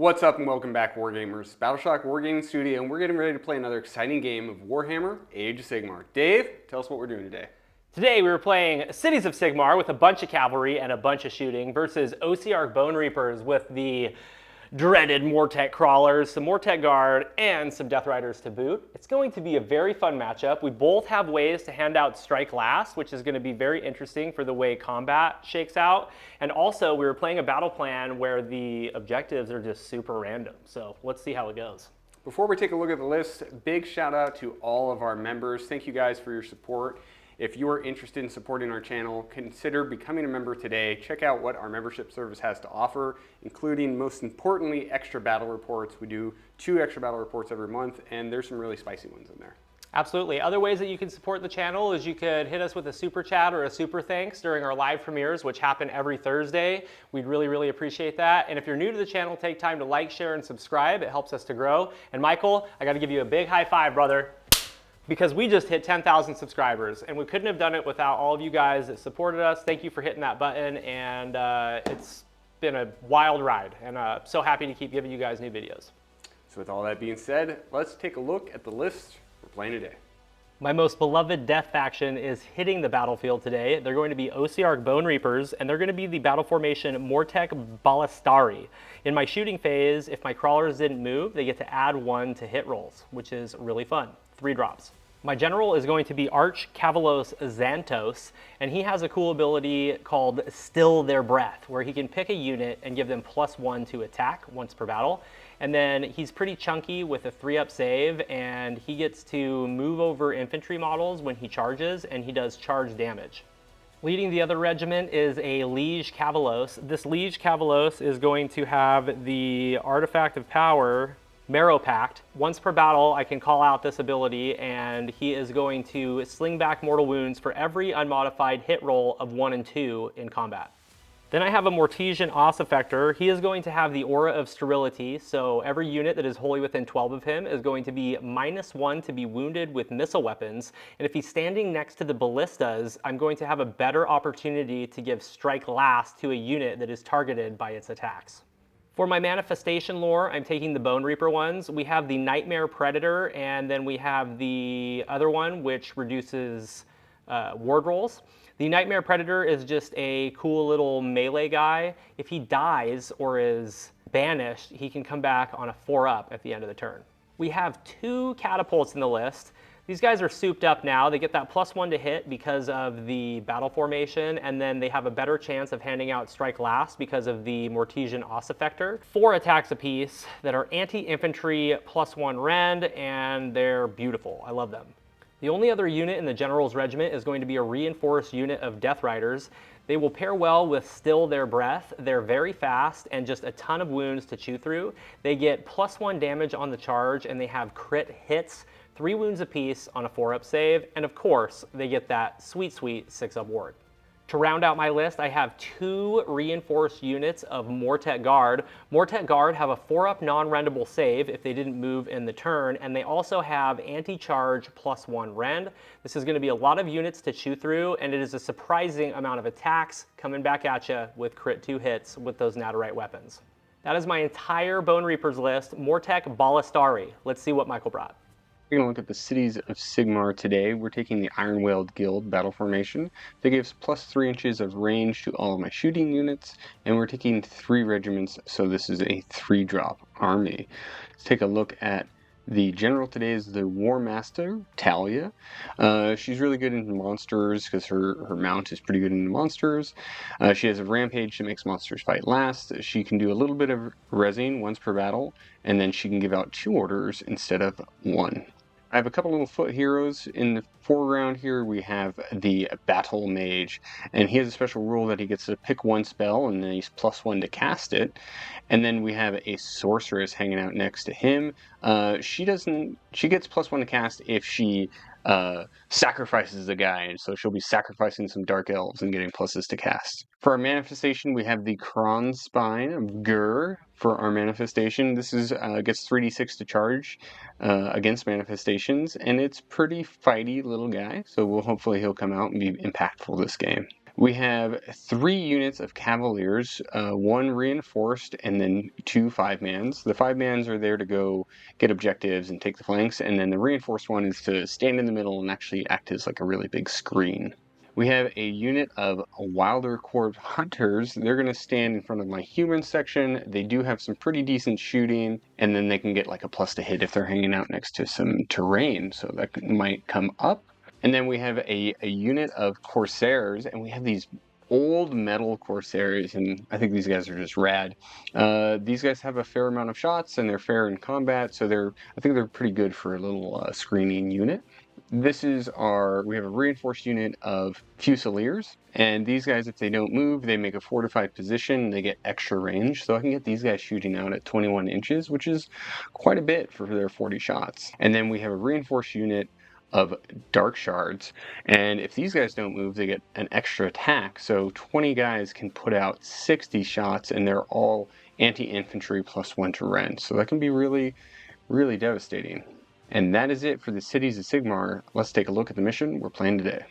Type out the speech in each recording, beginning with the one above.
What's up and welcome back, Wargamers. Battleshock Wargaming Studio, and we're getting ready to play another exciting game of Warhammer Age of Sigmar. Dave, tell us what we're doing today. Today we were playing Cities of Sigmar with a bunch of cavalry and a bunch of shooting versus Ossiarch Bonereapers with the dreaded Mortek crawlers, some Mortek guard, and some Death Riders to boot. It's going to be a very fun matchup. We both have ways to hand out strike last, which is going to be very interesting for the way combat shakes out. And also we were playing a battle plan where the objectives are just super random. So let's see how it goes. Before we take a look at the list, big shout out to all of our members. Thank you guys for your support. If you are interested in supporting our channel, consider becoming a member today. Check out what our membership service has to offer, including, most importantly, extra battle reports. We do 2 extra battle reports every month, and there's some really spicy ones in there. Absolutely. Other ways that you can support the channel is you could hit us with a super chat or a super thanks during our live premieres, which happen every Thursday. We'd really appreciate that. And if you're new to the channel, take time to like, share, and subscribe. It helps us to grow. And Michael, I got to give you a big high five, brother, because we just hit 10,000 subscribers, and we couldn't have done it without all of you guys that supported us. Thank you for hitting that button, and it's been a wild ride, and so happy to keep giving you guys new videos. So with all that being said, let's take a look at the list we're playing today. My most beloved death faction is hitting the battlefield today. They're going to be Ossiarch Bonereapers, and they're going to be the battle formation Mortek Ballistari. In my shooting phase, if my crawlers didn't move, they get to add 1 to hit rolls, which is really fun. 3 drops. My general is going to be Arch Cavaliers Xantos, and he has a cool ability called Still Their Breath, where he can pick a unit and give them +1 to attack once per battle. And then he's pretty chunky with a 3-up save, and he gets to move over infantry models when he charges, and he does charge damage. Leading the other regiment is a Liege Cavaliers. This Liege Cavaliers is going to have the Artifact of Power, Marrow Pact. Once per battle, I can call out this ability, and he is going to sling back mortal wounds for every unmodified hit roll of 1 and 2 in combat. Then I have a Mortesian Ossiarch. He is going to have the Aura of Sterility, so every unit that is wholly within 12 of him is going to be -1 to be wounded with missile weapons, and if he's standing next to the ballistas, I'm going to have a better opportunity to give strike last to a unit that is targeted by its attacks. For my manifestation lore, I'm taking the Bonereaper ones. We have the Nightmare Predator, and then we have the other one, which reduces ward rolls. The Nightmare Predator is just a cool little melee guy. If he dies or is banished, he can come back on a 4-up at the end of the turn. We have 2 Catapults in the list. These guys are souped up now. They get that +1 to hit because of the battle formation, and then they have a better chance of handing out strike last because of the Mortesian Ossiarch. 4 attacks apiece that are anti-infantry +1 rend, and they're beautiful. I love them. The only other unit in the General's Regiment is going to be a reinforced unit of Death Riders. They will pair well with Still Their Breath. They're very fast and just a ton of wounds to chew through. They get +1 damage on the charge, and they have crit hits, 3 wounds apiece on a 4-up save, and of course, they get that sweet 6-up ward. To round out my list, I have 2 reinforced units of Mortek Guard. Mortek Guard have a 4-up non-rendable save if they didn't move in the turn, and they also have anti-charge +1 rend. This is going to be a lot of units to chew through, and it is a surprising amount of attacks coming back at you with crit 2 hits with those Nadirite weapons. That is my entire Bonereapers list, Mortek Ballistari. Let's see what Michael brought. We're going to look at the Cities of Sigmar today. We're taking the Ironwhaled Guild battle formation. That gives +3 inches of range to all of my shooting units, and we're taking 3 regiments, so this is a 3-drop army. Let's take a look at the general today is the War Master, Talia. She's really good in monsters because her mount is pretty good in monsters. She has a rampage that makes monsters fight last. She can do a little bit of rezzing once per battle, and then she can give out 2 orders instead of 1. I have a couple little foot heroes. In the foreground here we have the Battle Mage, and he has a special rule that he gets to pick 1 spell and then he's +1 to cast it. And then we have a Sorceress hanging out next to him. She gets +1 to cast if she sacrifices a guy, and so she'll be sacrificing some Dark Elves and getting pluses to cast. For our manifestation, we have the Kronspine of Gur. For our manifestation, this is gets 3d6 to charge against manifestations, and it's pretty fighty little guy, so hopefully he'll come out and be impactful this game. We have 3 units of Cavaliers, 1 reinforced, and then 2 5-mans. The 5-mans are there to go get objectives and take the flanks, and then the reinforced one is to stand in the middle and actually act as like a really big screen. We have a unit of Wilder Corps Hunters. They're going to stand in front of my human section. They do have some pretty decent shooting, and then they can get like a plus to hit if they're hanging out next to some terrain, so that might come up. And then we have a unit of Corsairs, and we have these old metal Corsairs, and I think these guys are just rad. These guys have a fair amount of shots, and they're fair in combat, so I think they're pretty good for a little screening unit. We have a reinforced unit of Fusiliers, and these guys, if they don't move, they make a fortified position, they get extra range, so I can get these guys shooting out at 21 inches, which is quite a bit for their 40 shots. And then we have a reinforced unit of Dark Shards, and if these guys don't move, they get an extra attack, so 20 guys can put out 60 shots, and they're all anti-infantry +1 to rend, so that can be really, really devastating. And that is it for the cities of Sigmar. Let's take a look at the mission we're playing today.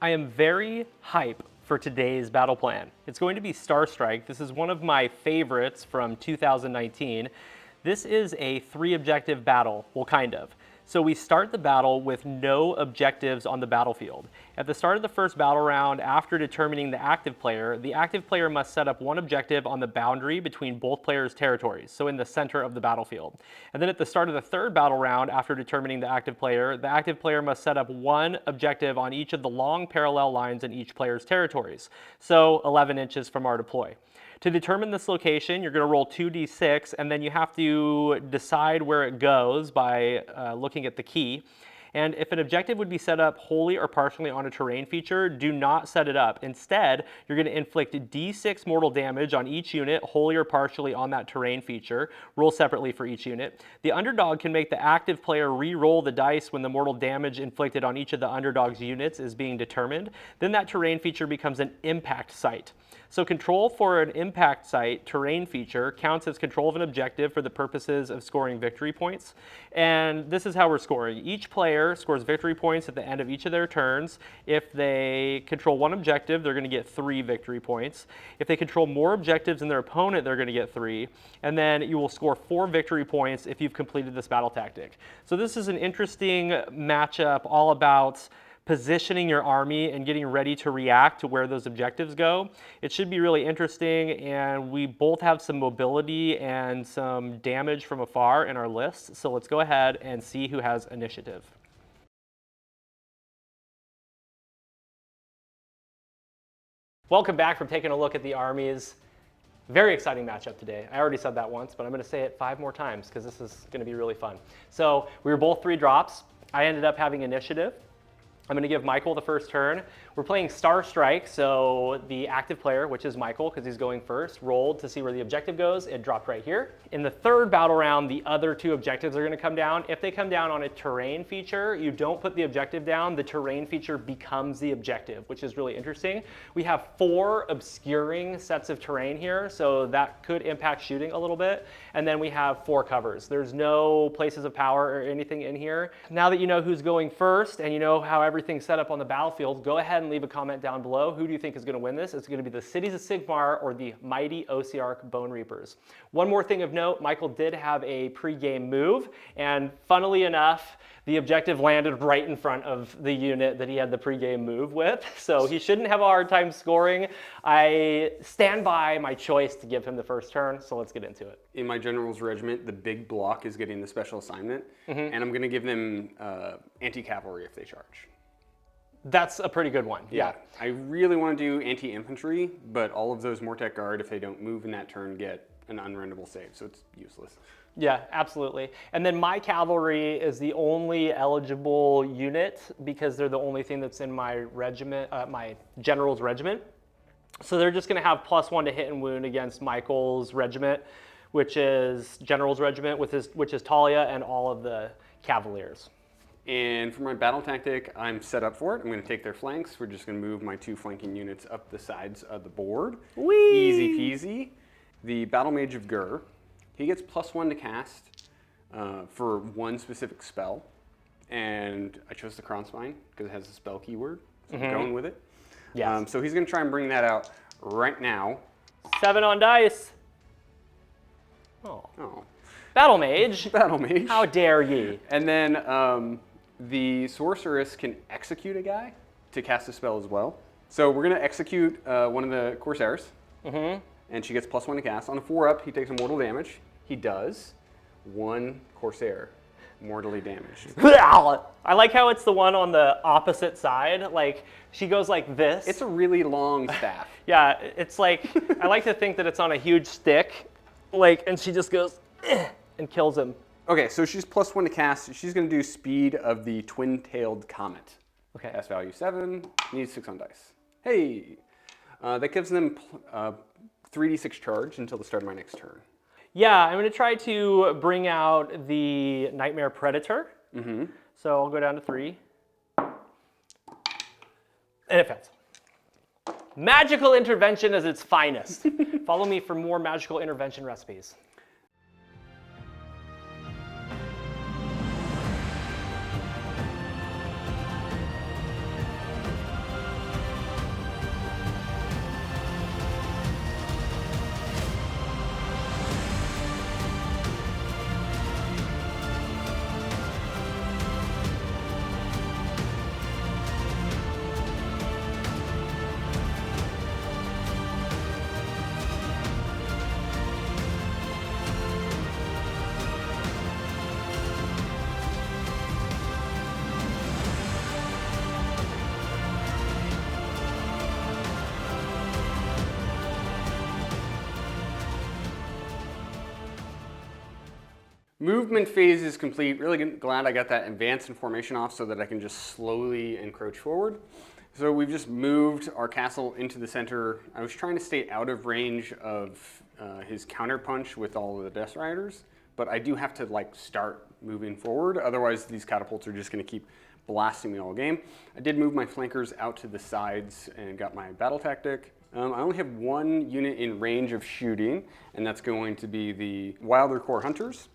I am very hype for today's battle plan. It's going to be Star Strike. This is one of my favorites from 2019. This is a 3-objective battle, well, kind of. So we start the battle with no objectives on the battlefield. At the start of the first battle round, after determining the active player must set up 1 objective on the boundary between both players' territories, so in the center of the battlefield. And then at the start of the third battle round, after determining the active player must set up 1 objective on each of the long parallel lines in each player's territories, so 11 inches from our deploy. To determine this location, you're going to roll 2d6, and then you have to decide where it goes by looking at the key. And if an objective would be set up wholly or partially on a terrain feature, do not set it up. Instead, you're going to inflict d6 mortal damage on each unit, wholly or partially on that terrain feature. Roll separately for each unit. The underdog can make the active player re-roll the dice when the mortal damage inflicted on each of the underdog's units is being determined. Then that terrain feature becomes an impact site. So control for an impact site terrain feature counts as control of an objective for the purposes of scoring victory points. And this is how we're scoring. Each player scores victory points at the end of each of their turns. If they control 1 objective, they're going to get 3 victory points. If they control more objectives than their opponent, they're going to get 3. And then you will score 4 victory points if you've completed this battle tactic. So this is an interesting matchup all about positioning your army and getting ready to react to where those objectives go. It should be really interesting, and we both have some mobility and some damage from afar in our lists, so let's go ahead and see who has initiative. Welcome back from taking a look at the armies. Very exciting matchup today. I already said that once, but I'm going to say it 5 more times because this is going to be really fun. So we were both 3 drops. I ended up having initiative. I'm going to give Michael the first turn. We're playing Star Strike, so the active player, which is Michael because he's going first, rolled to see where the objective goes. It dropped right here. In the third battle round, the other 2 objectives are going to come down. If they come down on a terrain feature, you don't put the objective down. The terrain feature becomes the objective, which is really interesting. We have 4 obscuring sets of terrain here, so that could impact shooting a little bit. And then we have 4 covers. There's no places of power or anything in here. Now that you know who's going first and you know how everything's set up on the battlefield, go ahead and leave a comment down below. Who do you think is going to win this? It's going to be the Cities of Sigmar or the mighty Ossiarch Bonereapers. One more thing of note, Michael did have a pre-game move, and funnily enough, the objective landed right in front of the unit that he had the pre-game move with, so he shouldn't have a hard time scoring. I stand by my choice to give him the first turn, so let's get into it. In my general's regiment, the big block is getting the special assignment, and I'm going to give them anti-cavalry if they charge. That's a pretty good one. Yeah. I really want to do anti-infantry, but all of those Mortec Guard, if they don't move in that turn, get an unrendable save, so it's useless. Yeah, absolutely. And then my cavalry is the only eligible unit because they're the only thing that's in my regiment, my general's regiment. So they're just going to have +1 to hit and wound against Michael's regiment, which is general's regiment, which is Talia and all of the Cavaliers. And for my battle tactic, I'm set up for it. I'm going to take their flanks. We're just going to move my 2 flanking units up the sides of the board. Whee! Easy peasy. The Battle Mage of Gur, he gets +1 to cast for 1 specific spell. And I chose the Kronspine because it has a spell keyword, so I'm going with it. Yes. So he's going to try and bring that out right now. 7 on dice. Oh. Oh. Battle Mage. Battle Mage. How dare ye? And then the Sorceress can execute a guy to cast a spell as well. So we're going to execute one of the Corsairs. Mm-hmm. And she gets +1 to cast. On a 4-up, he takes a mortal damage. He does. 1 Corsair mortally damaged. I like how it's the one on the opposite side. Like, she goes like this. It's a really long staff. Yeah, it's like, I like to think that it's on a huge stick. Like, and she just goes, and kills him. Okay, so she's +1 to cast. She's going to do Speed of the Twin-Tailed Comet. Okay. Cast value 7, needs 6 on dice. Hey! That gives them 3d6 charge until the start of my next turn. Yeah, I'm going to try to bring out the Nightmare Predator. Mm-hmm. So I'll go down to 3. And it fails. Magical intervention is its finest. Follow me for more magical intervention recipes. Movement phase is complete. Really glad I got that advance and formation off so that I can just slowly encroach forward. So we've just moved our castle into the center. I was trying to stay out of range of his counterpunch with all of the Death Riders, but I do have to like start moving forward. Otherwise, these catapults are just going to keep blasting me all game. I did move my flankers out to the sides and got my battle tactic. I only have 1 unit in range of shooting, and that's going to be the Wilder Core Hunters.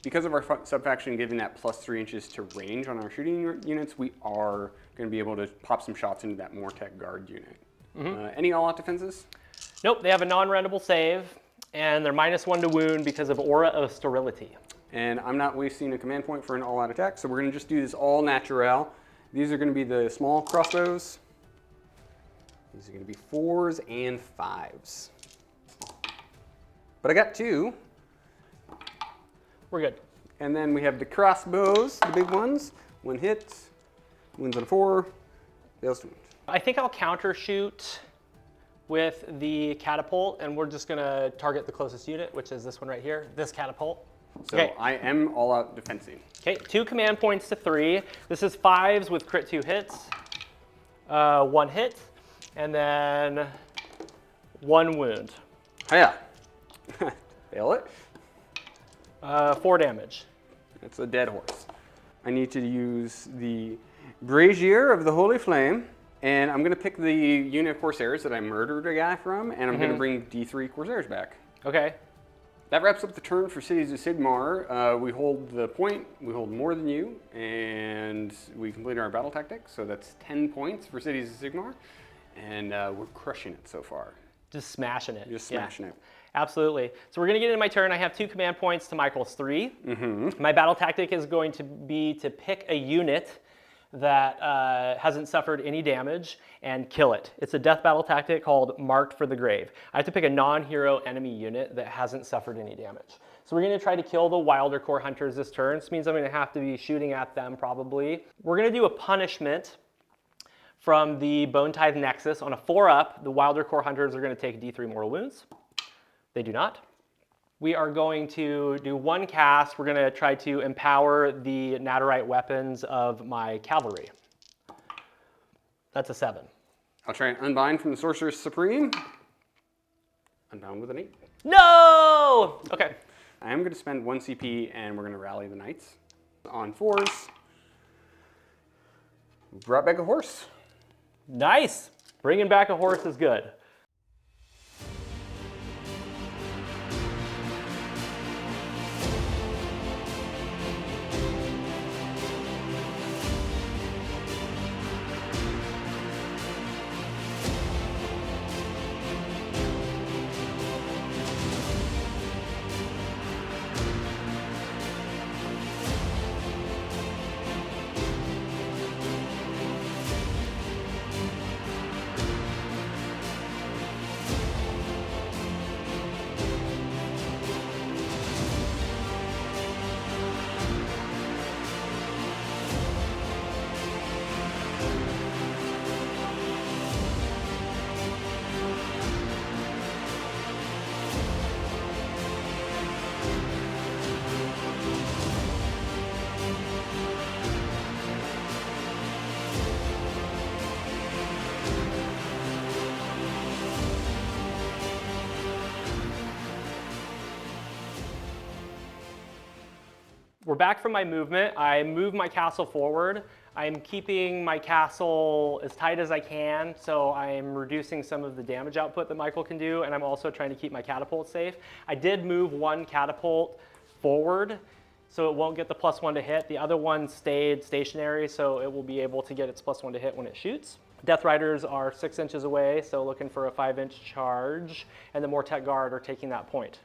Because of our subfaction giving that +3 inches to range on our shooting units, we are going to be able to pop some shots into that Mortec Guard unit. Mm-hmm. Any all-out defenses? Nope, they have a non-randable save, and they're -1 to wound because of Aura of Sterility. And I'm not wasting a command point for an all-out attack, so we're going to just do this all natural. These are going to be the small crossbows. These are going to be 4s and 5s. But I got 2. We're good. And then we have the crossbows, the big ones. 1 hit, wins on a 4, fails to wound. I think I'll counter shoot with the catapult, and we're just gonna target the closest unit, which is this one right here, this catapult. So okay. I am all out defensing. Okay, 2 command points to 3. This is 5s with crit 2 hits, 1 hit, and then 1 wound. Oh yeah. Fail it. 4 damage. That's a dead horse. I need to use the Brazier of the Holy Flame, and I'm going to pick the unit of Corsairs that I murdered a guy from, and I'm going to bring D3 Corsairs back. Okay. That wraps up the turn for Cities of Sigmar. We hold the point, we hold more than you, and we completed our battle tactic, so that's 10 points for Cities of Sigmar, and we're crushing it so far. Just smashing it. Just smashing it. Absolutely. So we're going to get into my turn. I have 2 command points to Michael's 3. Mm-hmm. My battle tactic is going to be to pick a unit that hasn't suffered any damage and kill it. It's a death battle tactic called Marked for the Grave. I have to pick a non-hero enemy unit that hasn't suffered any damage. So we're going to try to kill the Wilder Core Hunters this turn. This means I'm going to have to be shooting at them probably. We're going to do a punishment from the Bone Tithe Nexus. On a 4-up, the Wilder Core Hunters are going to take D3 mortal wounds. They do not. We are going to do 1 cast. We're going to try to empower the Naderite weapons of my cavalry. That's a 7. I'll try and unbind from the Sorceress Supreme. Unbound with an 8. No! Okay. I am going to spend 1 CP, and we're going to rally the Knights. On 4s, brought back a horse. Nice. Bringing back a horse is good. We're back from my movement. I move my castle forward. I'm keeping my castle as tight as I can, so I'm reducing some of the damage output that Michael can do, and I'm also trying to keep my catapult safe. I did move one catapult forward, so it won't get the +1 to hit. The other one stayed stationary, so it will be able to get its +1 to hit when it shoots. Death Riders are 6 inches away, so looking for a 5-inch charge, and the Mortek Guard are taking that point.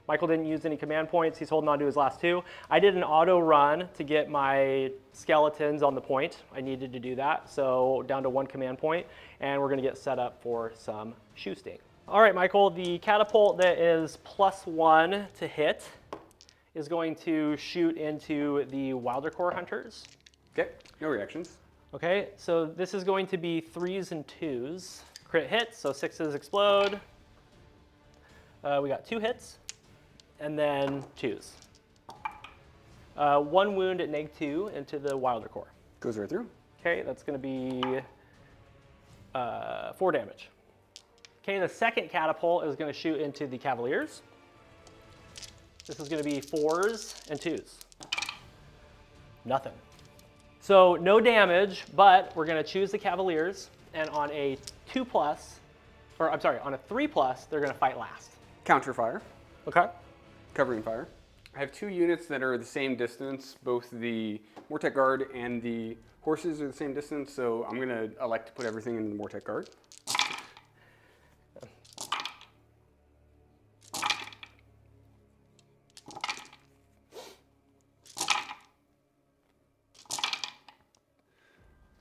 Michael didn't use any command points. He's holding on to his last 2. I did an auto run to get my skeletons on the point. I needed to do that, so down to 1 command point, and we're gonna get set up for some shoosting. All right, Michael, the catapult that is +1 to hit is going to shoot into the Wilder Core Hunters. Okay, no reactions. Okay, so this is going to be 3s and 2s. Crit hits, so 6s explode. We got 2 hits. And then 2s. 1 wound at -2 into the Wilder Core. Goes right through. Okay, that's going to be 4 damage. Okay, the second catapult is going to shoot into the Cavaliers. This is going to be 4s and 2s. Nothing. So no damage, but we're going to choose the Cavaliers, and on a 2+, or I'm sorry, on a 3+, they're going to fight last. Counter fire. Okay. Covering fire. I have 2 units that are the same distance. Both the Mortek Guard and the horses are the same distance, so I'm going to elect to put everything in the Mortek Guard.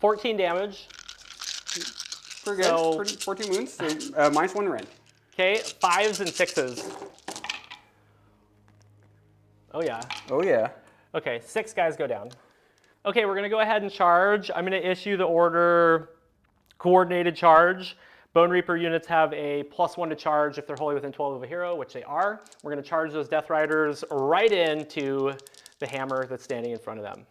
$14 damage. Pretty good. 14 wounds, so -1 red. Okay, 5s and 6s. Oh yeah. Oh yeah. Okay, 6 guys go down. Okay, we're gonna go ahead and charge. I'm gonna issue the order coordinated charge. Bone Reaper units have a +1 to charge if they're wholly within 12 of a hero, which they are. We're gonna charge those Death Riders right into the hammer that's standing in front of them.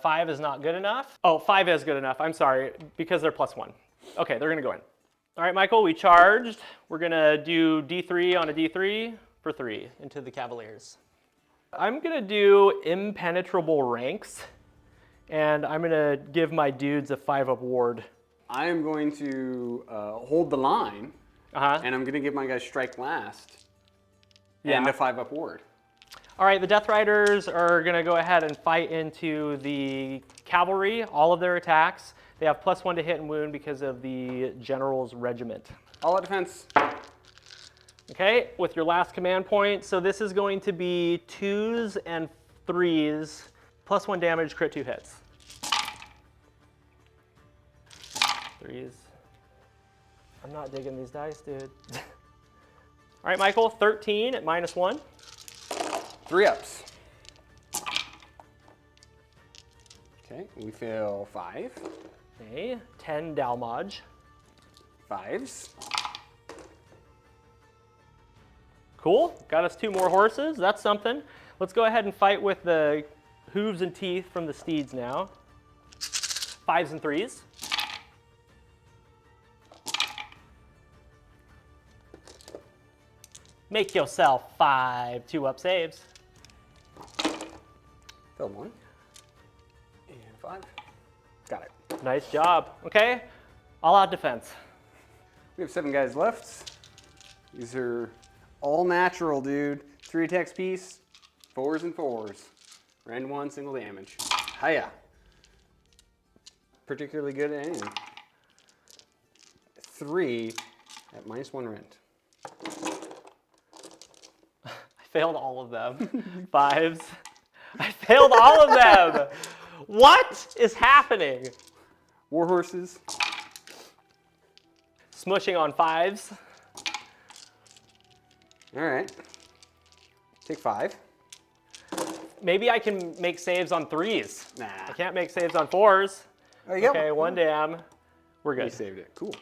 5 is not good enough. Oh, 5 is good enough, I'm sorry, because they're +1. Okay, they're gonna go in. All right, Michael, we charged. We're gonna do D3 on a D3 for 3 into the Cavaliers. I'm gonna do impenetrable ranks, and I'm gonna give my dudes a 5-up ward. I am going to hold the line, and I'm going to give my guys strike last and a 5-up ward. All right, the Death Riders are gonna go ahead and fight into the cavalry, all of their attacks. They have +1 to hit and wound because of the General's Regiment. All out defense. Okay, with your last command point, so this is going to be 2s and 3s, +1 damage, crit 2 hits. 3s. I'm not digging these dice, dude. All right, Michael, 13 at -1. 3 ups. Okay, we fail 5. Okay, 10 Dalmage. 5s. Cool, got us 2 more horses, that's something. Let's go ahead and fight with the hooves and teeth from the steeds now. 5s and 3s. Make yourself 5 2-up saves. Failed 1. And 5. Got it. Nice job. Okay, all out defense. We have 7 guys left. These are all natural, dude. 3 attacks piece, 4s and 4s. Rend 1, single damage. Hiya. Particularly good at aiming. 3 at -1 rend. I failed all of them. 5s. I failed all of them. What is happening? War horses. Smushing on 5s. All right. Take 5. Maybe I can make saves on 3s. Nah. I can't make saves on 4s. There you go. Okay, 1 dam. We're You good. saved it. Cool.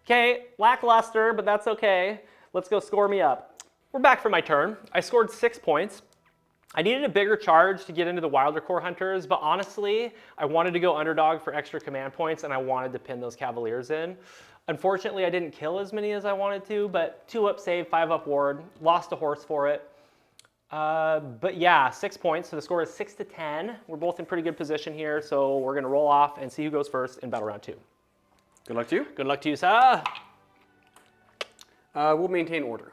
Okay, lackluster, but that's okay. Let's go score me up. We're back for my turn. I scored 6 points. I needed a bigger charge to get into the Wilder Core Hunters, but honestly, I wanted to go underdog for extra command points, and I wanted to pin those Cavaliers in. Unfortunately, I didn't kill as many as I wanted to, but 2-up save, 5-up ward, lost a horse for it. But yeah, 6 points. So the score is 6-10. We're both in pretty good position here. So we're going to roll off and see who goes first in battle round 2. Good luck to you. Good luck to you, sir. We'll maintain order.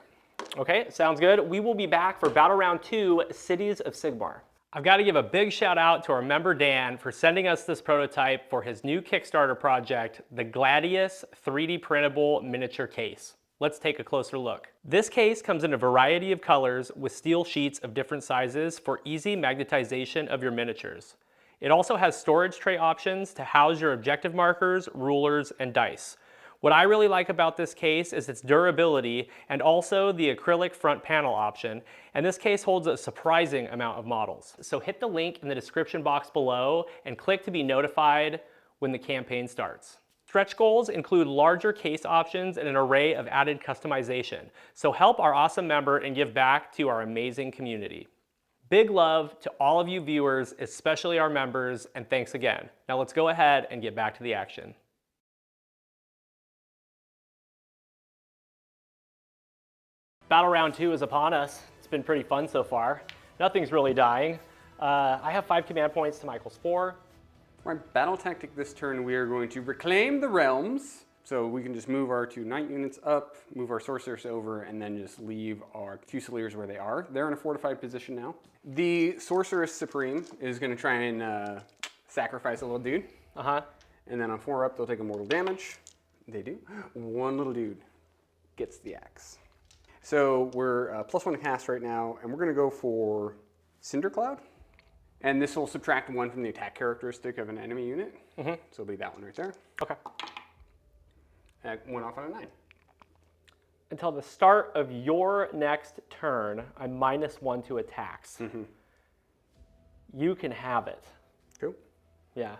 Okay, sounds good. We will be back for battle round 2, Cities of Sigmar. I've got to give a big shout out to our member Dan for sending us this prototype for his new Kickstarter project, the Gladius 3D printable miniature case. Let's take a closer look. This case comes in a variety of colors with steel sheets of different sizes for easy magnetization of your miniatures. It also has storage tray options to house your objective markers, rulers, and dice. What I really like about this case is its durability and also the acrylic front panel option, and this case holds a surprising amount of models. So hit the link in the description box below and click to be notified when the campaign starts. Stretch goals include larger case options and an array of added customization, so help our awesome member and give back to our amazing community. Big love to all of you viewers, especially our members, and thanks again. Now let's go ahead and get back to the action. Battle round 2 is upon us. It's been pretty fun so far. Nothing's really dying. I have 5 command points to Michael's 4. Right, battle tactic this turn, we are going to reclaim the realms. So we can just move our 2 knight units up, move our sorceress over, and then just leave our Fusiliers where they are. They're in a fortified position now. The Sorceress Supreme is going to try and sacrifice a little dude. And then on 4 up, they'll take a mortal damage. They do. 1 little dude gets the axe. So we're +1 to cast right now, and we're going to go for Cinder Cloud. And this will subtract 1 from the attack characteristic of an enemy unit. So it'll be that one right there. Okay. That went off on a 9. Until the start of your next turn, I'm -1 to attacks. You can have it. Cool. Yeah.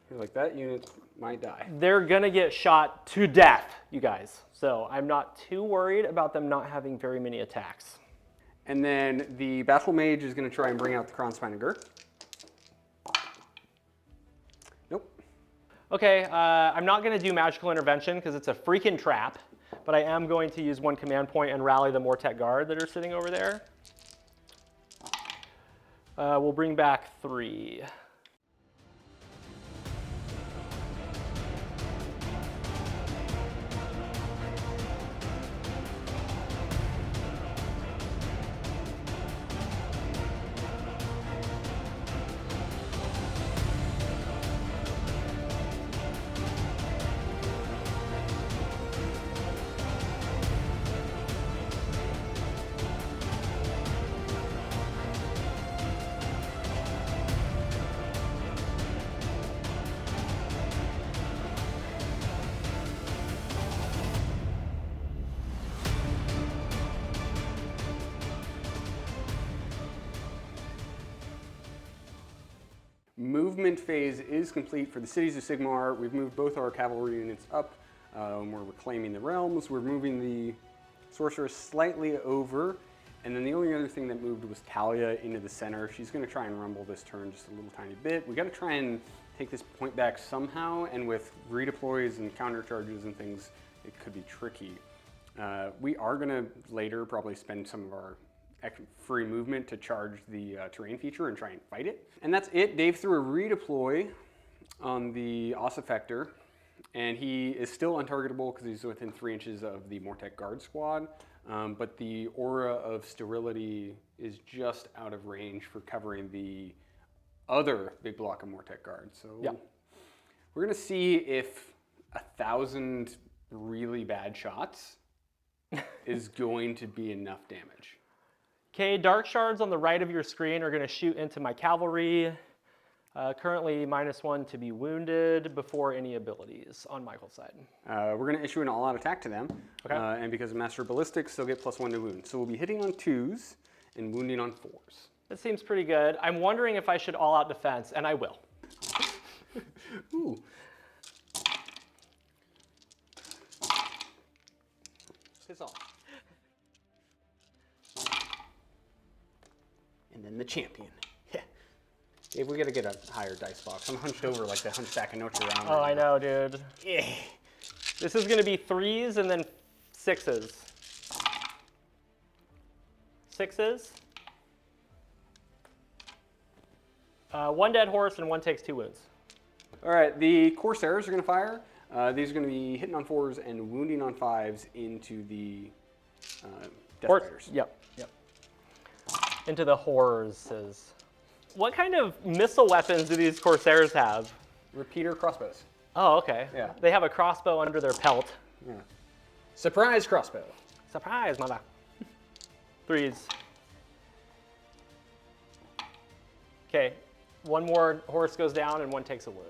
You're like, that unit might die. They're gonna get shot to death, you guys. So I'm not too worried about them not having very many attacks. And then the Battle Mage is going to try and bring out the Kronspine and Gert. Nope. Okay, I'm not going to do Magical Intervention because it's a freaking trap, but I am going to use 1 command point and rally the Mortek Guard that are sitting over there. We'll bring back 3. Movement phase is complete for the Cities of Sigmar. We've moved both our cavalry units up. We're reclaiming the realms. We're moving the sorceress slightly over. And then the only other thing that moved was Talia into the center. She's going to try and rumble this turn just a little tiny bit. We got to try and take this point back somehow. And with redeploys and counter charges and things, it could be tricky. We are going to later probably spend some of our free movement to charge the terrain feature and try and fight it. And that's it. Dave threw a redeploy on the Ossiarch, and he is still untargetable because he's within 3 inches of the Mortek Guard squad, but the aura of sterility is just out of range for covering the other big block of Mortek Guard. So we're going to see if 1,000 really bad shots is going to be enough damage. Okay, dark shards on the right of your screen are going to shoot into my cavalry. Currently -1 to be wounded before any abilities on Michael's side. We're going to issue an all-out attack to them. Okay. And because of Master Ballistics, they'll get +1 to wound. So we'll be hitting on 2s and wounding on 4s. That seems pretty good. I'm wondering if I should all-out defense, and I will. Ooh. Piss off. And then the champion. Dave, we gotta get a higher dice box. I'm hunched over like the Hunchback of Notre Dame. Oh, I know, dude. Yeah. This is gonna be 3s and then 6s. 6s. One dead horse and one takes 2 wounds. All right, the Corsairs are going to fire. These are going to be hitting on 4s and wounding on 5s into the Death Riders. Yep. Into the horses. What kind of missile weapons do these Corsairs have? Repeater crossbows. Oh, okay. Yeah. They have a crossbow under their pelt. Yeah. Surprise crossbow. Surprise, mother. 3s. Okay, one more horse goes down and one takes a wound.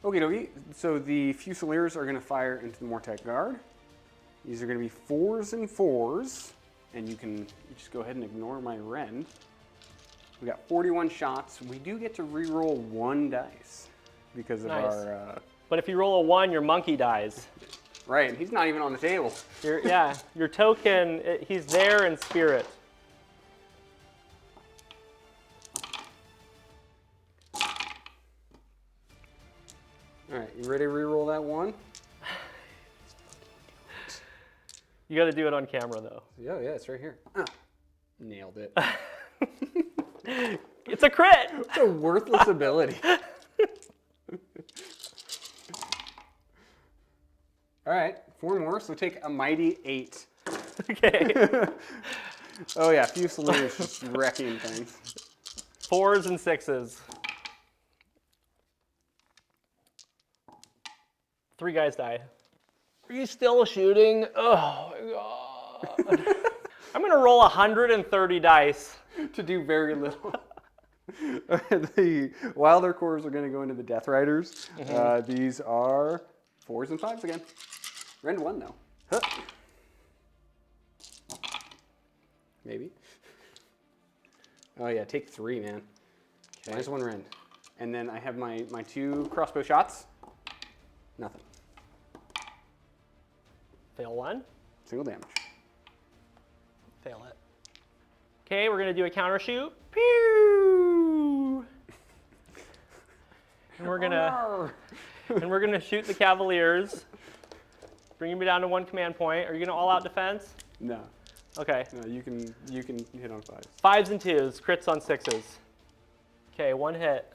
Okie dokie. So the Fusiliers are going to fire into the Mortec Guard. These are going to be 4s and 4s. And you can just go ahead and ignore my rend. We got 41 shots. We do get to re-roll 1 dice because of our... But if you roll a 1, your monkey dies. Right, he's not even on the table. Your token, he's there in spirit. All right, you ready to re-roll that 1? You got to do it on camera, though. Yeah, it's right here. Oh, nailed it. It's a crit! It's a worthless ability. All right, 4 more, so take a mighty 8. Okay. Oh yeah, Fusiliers just wrecking things. 4s and 6s. 3 guys die. Are you still shooting? Oh my god. I'm gonna roll 130 dice. To do very little. The Wilder Cores are going to go into the Death Riders. These are 4s and 5s again. Rend 1 though. Huh. Maybe. Oh yeah, take 3, man. Okay. Minus 1 rend. And then I have my 2 crossbow shots. Nothing. Fail 1. Single damage. Fail it. Okay, we're gonna do a counter shoot. Pew! And we're gonna shoot the Cavaliers. Bringing me down to 1 command point. Are you gonna all out defense? No. Okay. No, you can hit on 5s. 5s and 2s, crits on 6s. Okay, 1 hit.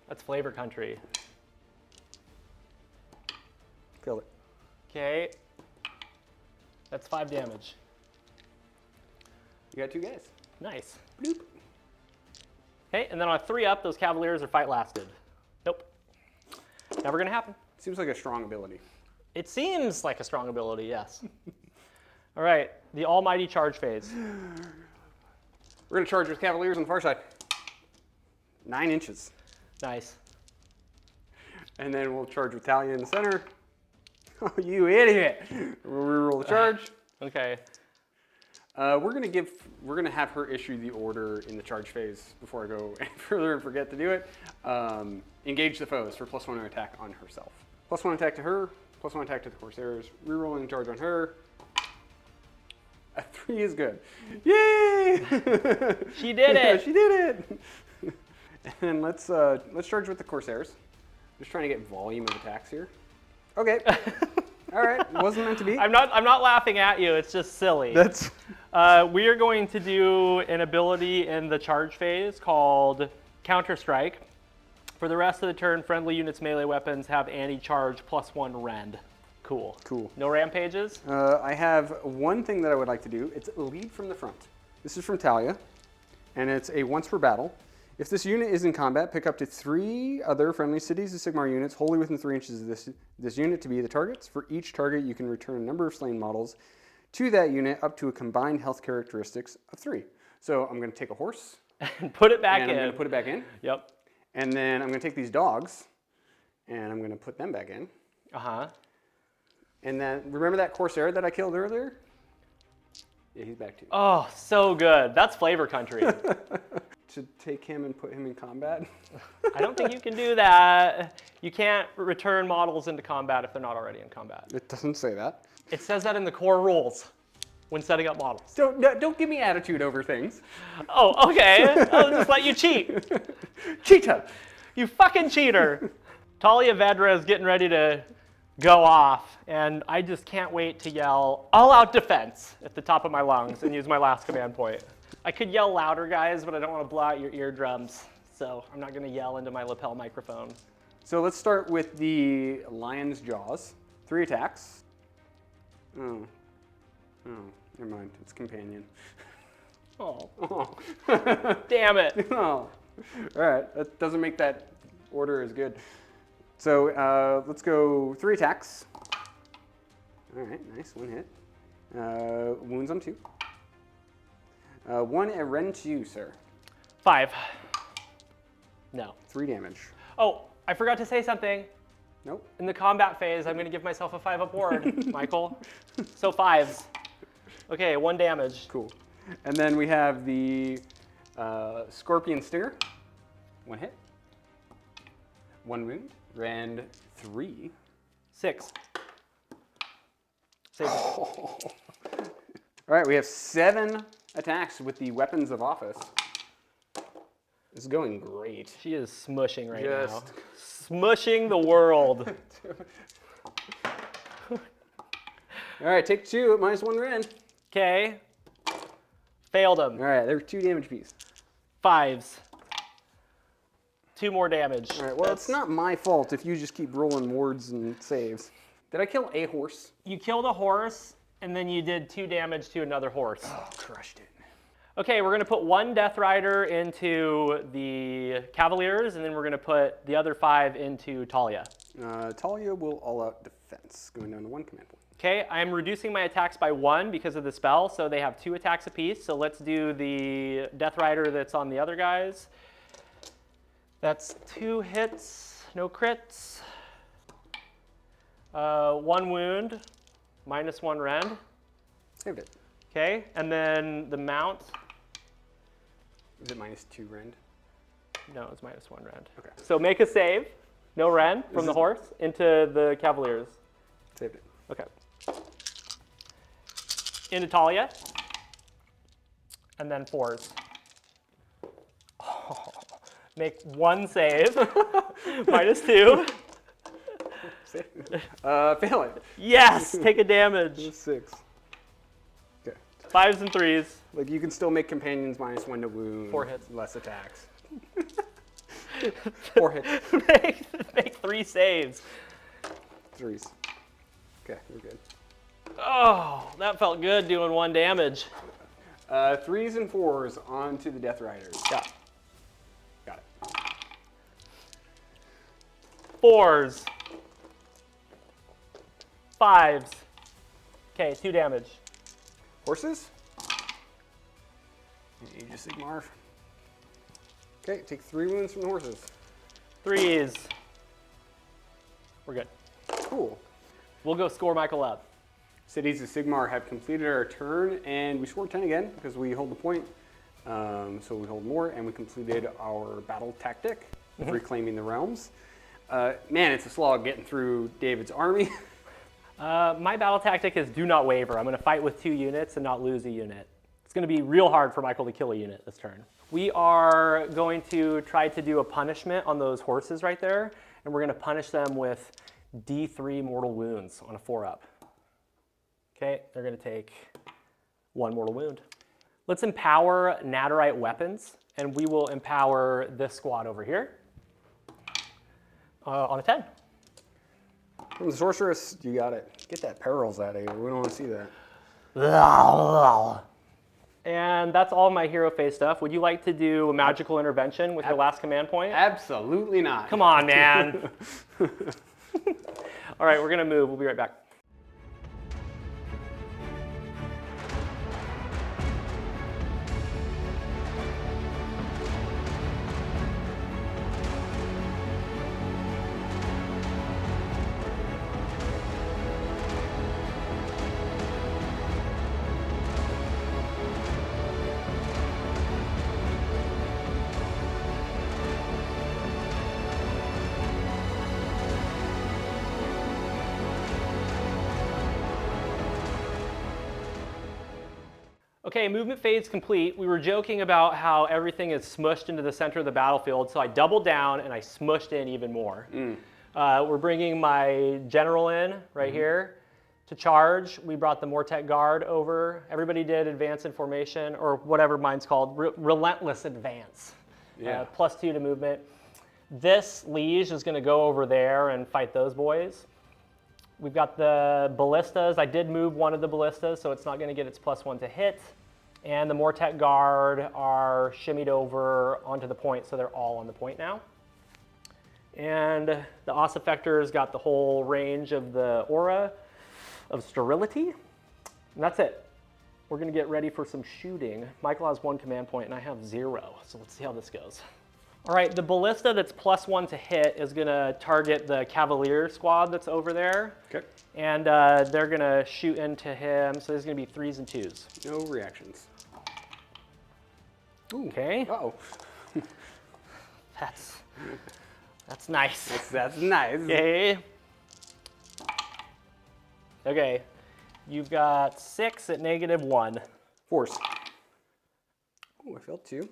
That's flavor country. Killed it. Okay. That's 5 damage. You got 2 guys. Nice. Bloop. Okay, and then on a 3-up, those Cavaliers are fight lasted. Nope. Never gonna happen. Seems like a strong ability. It seems like a strong ability, yes. All right, the almighty charge phase. We're gonna charge with Cavaliers on the far side. 9 inches. Nice. And then we'll charge with Talia in the center. Oh, you idiot! We'll reroll the charge. Okay. We're gonna have her issue the order in the charge phase before I go any further and forget to do it. Engage the foes for +1 attack on herself. +1 attack to her, +1 attack to the Corsairs. Rerolling charge on her. A 3 is good. Yay! She did it! She did it! And let's charge with the Corsairs. Just trying to get volume of attacks here. Okay. All right. It wasn't meant to be. I'm not laughing at you. It's just silly. That's. We are going to do an ability in the charge phase called Counter Strike. For the rest of the turn, friendly units' melee weapons have anti-charge +1 rend. Cool. Cool. No rampages? I have one thing that I would like to do. It's lead from the front. This is from Talia, and it's a once per battle. If this unit is in combat, pick up to 3 other friendly cities of Sigmar units wholly within 3 inches of this unit to be the targets. For each target, you can return a number of slain models to that unit up to a combined health characteristics of 3. So I'm going to take a horse. And put it back in. I'm going to put it back in. Yep. And then I'm going to take these dogs, and I'm going to put them back in. Uh-huh. And then, remember that Corsair that I killed earlier? Yeah, he's back too. Oh, so good. That's flavor country. To take him and put him in combat? I don't think you can do that. You can't return models into combat if they're not already in combat. It doesn't say that. It says that in the core rules when setting up models. Don't give me attitude over things. Oh, okay. I'll just let you cheat. Cheetah! You fucking cheater. Talia Vedra is getting ready to go off, and I just can't wait to yell all-out defense at the top of my lungs and use my last command point. I could yell louder, guys, but I don't want to blow out your eardrums. So I'm not going to yell into my lapel microphone. So let's start with the lion's jaws. 3 attacks. Oh, never mind. It's companion. Oh, Oh. damn it. Oh. All right, that doesn't make that order as good. So let's go 3 attacks. All right, nice, 1 hit. Wounds on 2. 1 at rend to you, sir. 5. No. 3 damage. Oh, I forgot to say something. Nope. In the combat phase, I'm going to give myself a 5 up ward, Michael. So 5s. Okay, 1 damage. Cool. And then we have the scorpion stinger. 1 hit. 1 wound. Rend 3. 6. Save it. All right, we have 7 attacks with the weapons of office. This is going great. She is smushing right now. Just- Smushing the world. All right, take 2 at -1 rend. Okay. Failed him. All right, they're 2 damage piece. 5s. 2 more damage. All right, well, it's not my fault if you just keep rolling wards and saves. Did I kill a horse? You killed a horse, and then you did 2 damage to another horse. Oh, crushed it. Okay, we're going to put 1 Death Rider into the Cavaliers, and then we're going to put the other 5 into Talia. Talia will all-out defense, going down to 1 command point. Okay, I'm reducing my attacks by 1 because of the spell, so they have 2 attacks apiece. So let's do the Death Rider that's on the other guys. That's 2 hits, no crits. 1 wound, -1 rend. Saved it. Okay, and then the mount. Is it -2 rend? No, it's -1 rend. Okay. So make a save, no rend from the horse into the Cavaliers. Saved it. Okay. Into Talia. And then 4s. Oh, make 1 save. -2. Fail it. Yes, take a damage. 6. Okay. 5s and 3s. Like, you can still make companions -1 to wound. 4 hits. Less attacks. 4 hits. make 3 saves. 3s. Okay, we're good. Oh, that felt good doing 1 damage. 3s and 4s onto the Death Riders. Yeah. Got it. 4s. 5s. Okay, 2 damage. Horses? Age of Sigmar. Okay, take 3 wounds from the horses. 3s. We're good. Cool. We'll go score Michael up. Cities of Sigmar have completed our turn, and we scored 10 again because we hold the point. So we hold more, and we completed our battle tactic of reclaiming the realms. Man, it's a slog getting through David's army. My battle tactic is do not waver. I'm going to fight with 2 units and not lose a unit. It's going to be real hard for Michael to kill a unit this turn. We are going to try to do a punishment on those horses right there, and we're going to punish them with D3 mortal wounds on a 4-up. Okay, they're going to take 1 mortal wound. Let's empower Naderite weapons, and we will empower this squad over here on a 10. From the sorceress, you got it. Get that perils out of here. We don't want to see that. And that's all my hero phase stuff. Would you like to do a magical intervention with your last command point? Absolutely not. Come on, man. All right, we're going to move. We'll be right back. Okay, movement phase complete. We were joking about how everything is smushed into the center of the battlefield, so I doubled down and I smushed in even more. We're bringing my general in right here, To charge, we brought the Mortek Guard over. Everybody did advance in formation, or whatever mine's called, relentless advance. Yeah. +2 to movement. This Liege is going to go over there and fight those boys. We've got the ballistas. I did move one of the ballistas, so it's not going to get its +1 to hit. And the Mortek Guard are shimmied over onto the point, so they're all on the point now. And the Ossiarch's got the whole range of the aura of sterility. And that's it. We're going to get ready for some shooting. Michael has 1 command point, and I have 0. So let's see how this goes. All right, the ballista that's +1 to hit is going to target the Cavalier squad that's over there. Okay. And they're going to shoot into him. So there's going to be 3s and 2s. No reactions. Ooh. Okay. Uh-oh. That's nice. That's nice. Okay. Okay. You've got 6 at -1. Force. Oh, I failed 2.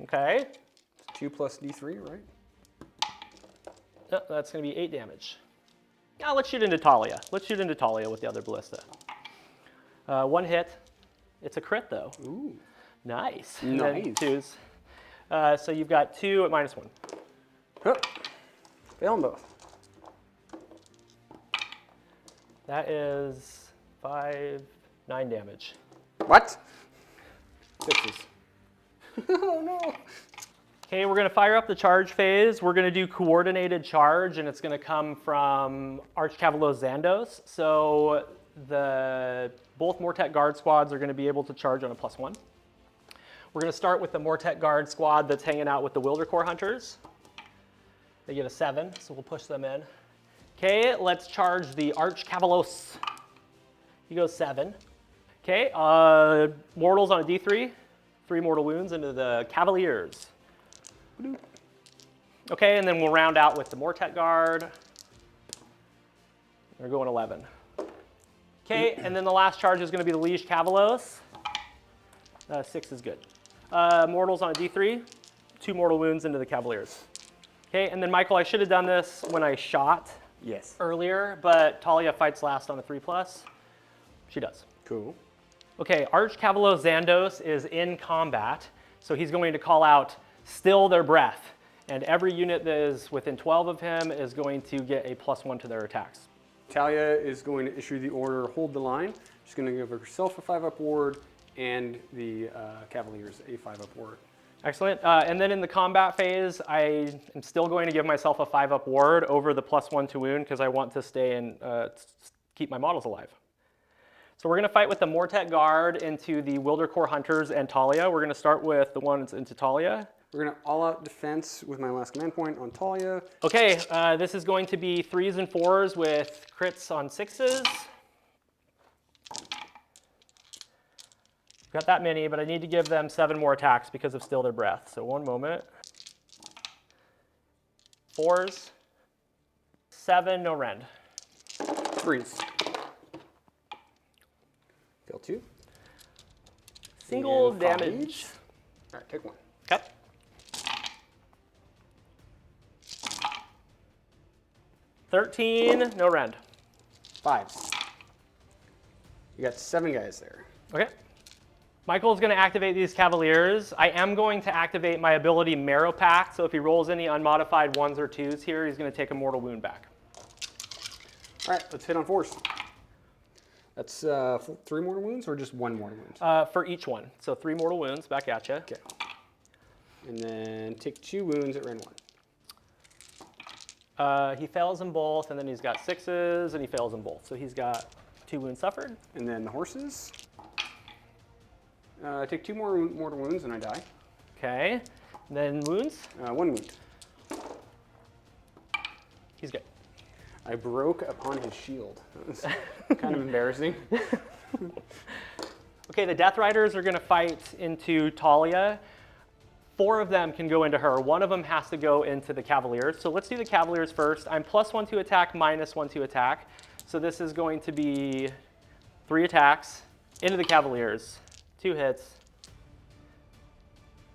Okay. 2 plus D3, right? Oh, that's going to be 8 damage. Now let's shoot into Talia. Let's shoot into Talia with the other ballista. 1 hit. It's a crit though. Ooh. Nice. Nice. And then 2s. So you've got 2 at -1. Huh. Fail them both. That is 5, 9 damage. What? 6s. Oh no. Okay, we're going to fire up the charge phase. We're going to do coordinated charge, and it's going to come from Archcavaliers Zandos. So both Mortek Guard squads are going to be able to charge on a +1. We're going to start with the Mortek Guard squad that's hanging out with the Wildercore Hunters. They get a 7, so we'll push them in. Okay, let's charge the Archcavaliers. He goes 7. Okay, mortals on a D3. 3 mortal wounds into the Cavaliers. Okay, and then we'll round out with the Mortek Guard. They're going 11. Okay, and then the last charge is going to be the Liege Cavaliers. 6 is good. Mortals on a D3. 2 mortal wounds into the Cavaliers. Okay, and then Michael, I should have done this when I shot Yes. earlier, but Talia fights last on a 3+. She does. Cool. Okay, Archcavaliers Zandos is in combat, so he's going to call out, "Still their breath," and every unit that is within 12 of him is going to get a +1 to their attacks. Talia is going to issue the order, hold the line. She's going to give herself a 5-up ward and the Cavaliers a 5-up ward. Excellent. And then in the combat phase, I am still going to give myself a 5-up ward over the +1 to wound because I want to stay and keep my models alive. So we're going to fight with the Mortek Guard into the Wildercore Hunters and Talia. We're going to start with the ones into Talia. We're going to all-out defense with my last command point on Talia. Okay, this is going to be 3s and 4s with crits on 6s. Got that many, but I need to give them 7 more attacks because of Still Their Breath. So 1 moment. 4s. 7, no rend. 3s. Fail 2. Single And damage. 5s. All right, take 1. Okay. $13, no rend. 5s. You got 7 guys there. Okay. Michael's going to activate these Cavaliers. I am going to activate my ability Marrow Pact, so if he rolls any unmodified 1s or 2s here, he's going to take a mortal wound back. All right, let's hit on force. That's 3 mortal wounds or just 1 mortal wound? For each one. So 3 mortal wounds back at you. Okay. And then take 2 wounds at rend 1. He fails them both, and then he's got 6s, and he fails them both. So he's got 2 wounds suffered. And then the horses. Take 2 more mortal wounds and I die. Okay. And then wounds. 1 wound. He's good. I broke upon his shield. That was kind of embarrassing. Okay, the Death Riders are going to fight into Talia. 4 of them can go into her. 1 of them has to go into the Cavaliers. So let's do the Cavaliers first. I'm +1 to attack, -1 to attack. So this is going to be 3 attacks into the Cavaliers. 2 hits.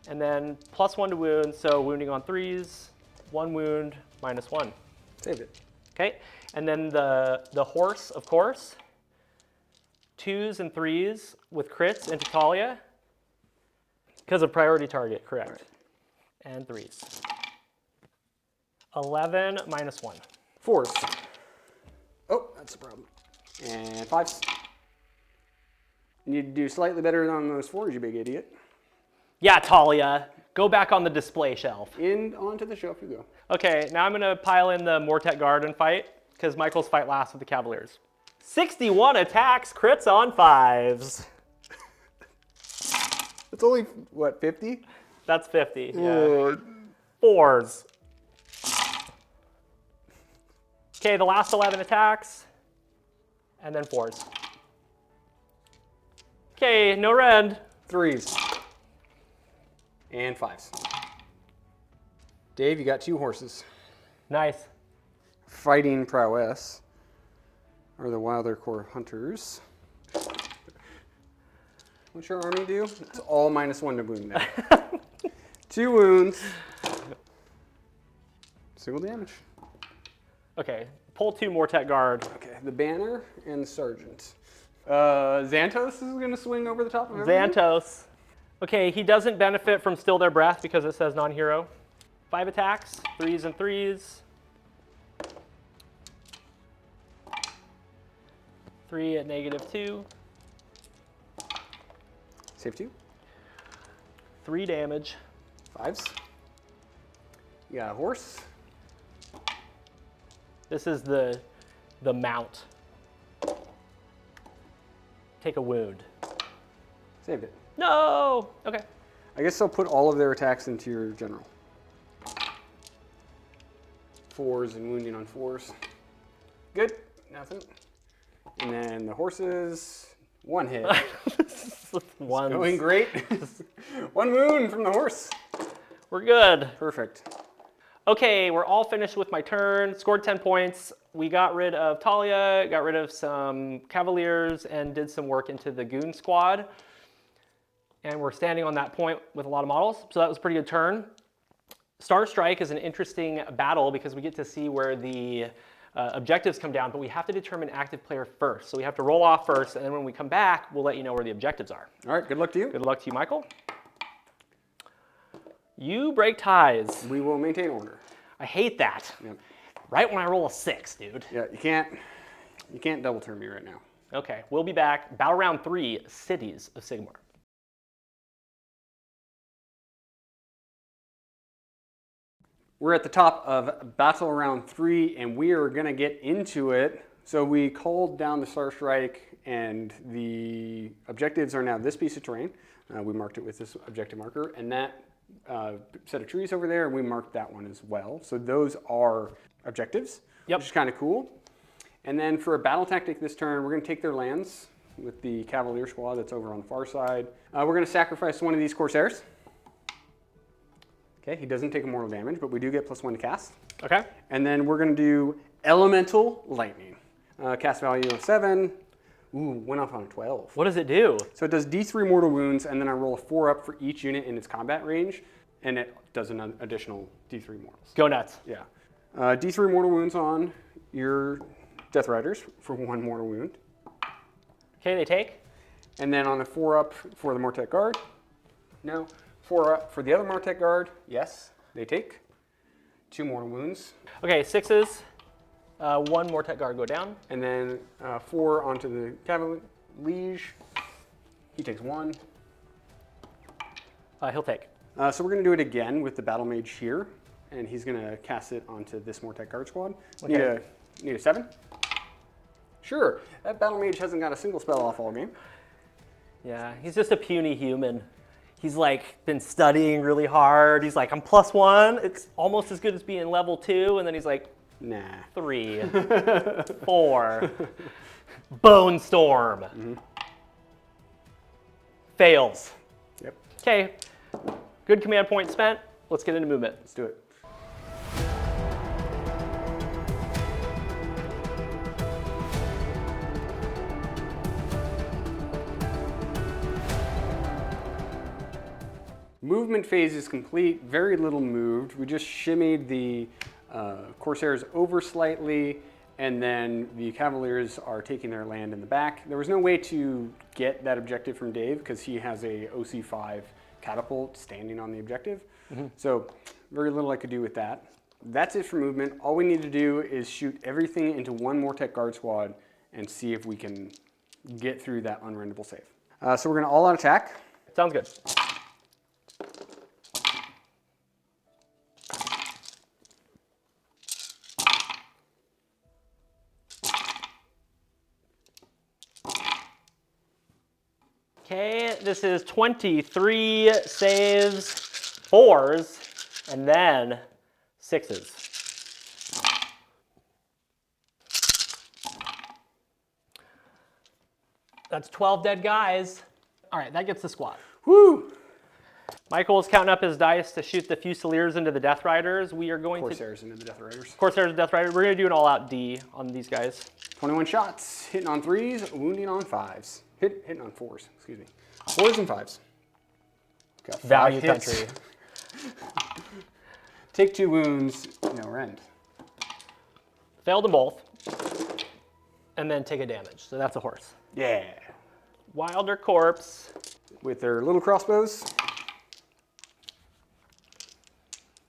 And then +1 to wound, so wounding on 3s. 1 wound, -1. Saved it. Okay, and then the horse, of course, 2s and 3s with crits into Talia. Because of priority target, correct. Right. And 3s. 11 minus 1. 4s. Oh, that's a problem. And 5s. You need to do slightly better on those 4s, you big idiot. Yeah, Talia. Go back on the display shelf. And onto the shelf you go. Okay, now I'm going to pile in the Mortek Guard and fight, because Michael's fight last with the Cavaliers. 61 attacks, crits on 5s. It's only, what, 50? That's 50, yeah. 4s. Okay, the last 11 attacks, and then 4s. Okay, no rend. 3s. And 5s. Dave, you got 2 horses. Nice. Fighting prowess are the Wilder Core Hunters. What's your army do? It's all -1 to wound now. 2 wounds. Single damage. Okay, pull 2 Mortek Guard. Okay, the banner and the sergeant. Xantos is going to swing over the top of everything. Xantos. Okay, he doesn't benefit from Still Their Breath because it says non-hero. 5 attacks, 3s and 3s. 3 at -2. Save 2. 3 damage. 5s. You got a horse. This is the mount. Take a wound. Saved it. No! Okay. I guess they'll put all of their attacks into your general. 4s and wounding on 4s. Good. Nothing. And then the horses, 1 hit. One. Going great. 1 wound from the horse. We're good. Perfect. Okay, we're all finished with my turn. Scored 10 points. We got rid of Talia, got rid of some Cavaliers, and did some work into the Goon Squad. And we're standing on that point with a lot of models, so that was a pretty good turn. Star Strike is an interesting battle because we get to see where the objectives come down, but we have to determine active player first. So we have to roll off first, and then when we come back, we'll let you know where the objectives are. All right, good luck to you. Good luck to you, Michael. You break ties. We will maintain order. I hate that. Yep. Right when I roll a 6, dude. Yeah, you can't double turn me right now. Okay, we'll be back. Battle round 3, Cities of Sigmar. We're at the top of battle round 3, and we are going to get into it. So we called down the Star Strike, and the objectives are now this piece of terrain. We marked it with this objective marker, and that set of trees over there, and we marked that one as well. So those are objectives, Yep. which is kind of cool. And then for a battle tactic this turn, we're going to take their lands with the Cavalier squad that's over on the far side. We're going to sacrifice one of these Corsairs. Okay, he doesn't take mortal damage, but we do get +1 to cast. Okay. And then we're going to do Elemental Lightning. Cast value of 7. Ooh, went off on a 12. What does it do? So it does D3 mortal wounds, and then I roll a 4 up for each unit in its combat range, and it does an additional D3 mortals. Go nuts. Yeah. D3 mortal wounds on your Death Riders for 1 mortal wound. Okay, they take. And then on a 4 up for the Mortek Guard. No. 4 up for the other Mortek Guard. Yes, they take 2 mortal wounds. Okay, 6s. 1 Mortek Guard go down. And then 4 onto the Cavaliers. He takes 1. He'll take. So we're going to do it again with the Battle Mage here. And he's going to cast it onto this Mortek Guard squad. Okay. Need a 7? Sure. That Battle Mage hasn't got a single spell off all game. Yeah, he's just a puny human. He's like been studying really hard. He's like, I'm +1. It's almost as good as being level 2. And then he's like, Nah. 3, 4. Bone Storm. Mm-hmm. Fails. Yep. Okay, good command point spent. Let's get into movement. Let's do it. Movement phase is complete, very little moved. We just shimmied the Corsairs over slightly, And then the Cavaliers are taking their land in the back. There was no way to get that objective from Dave because he has a OC5 catapult standing on the objective. So very little I could do with that. That's it for movement. All we need to do is shoot everything into one Mortec guard squad and see if we can get through that unrendable save. So we're going to all out attack. Sounds good. Okay, this is 23 saves, 4s, and then 6s. That's 12 dead guys. All right, that gets the squad. Woo! Michael is counting up his dice to shoot the Fusiliers into the Death Riders. We are going Corsairs into the Death Riders. Corsairs and Death Riders. We're going to do an all-out D on these guys. 21 shots, hitting on 3s, wounding on 5s. Hitting on 4s, excuse me. 4s and 5s. Got 5 Value hits. country. Take 2 wounds, no rend. Failed them both. And then take a damage. So that's a horse. Yeah. Wilder Corpse. With their little crossbows.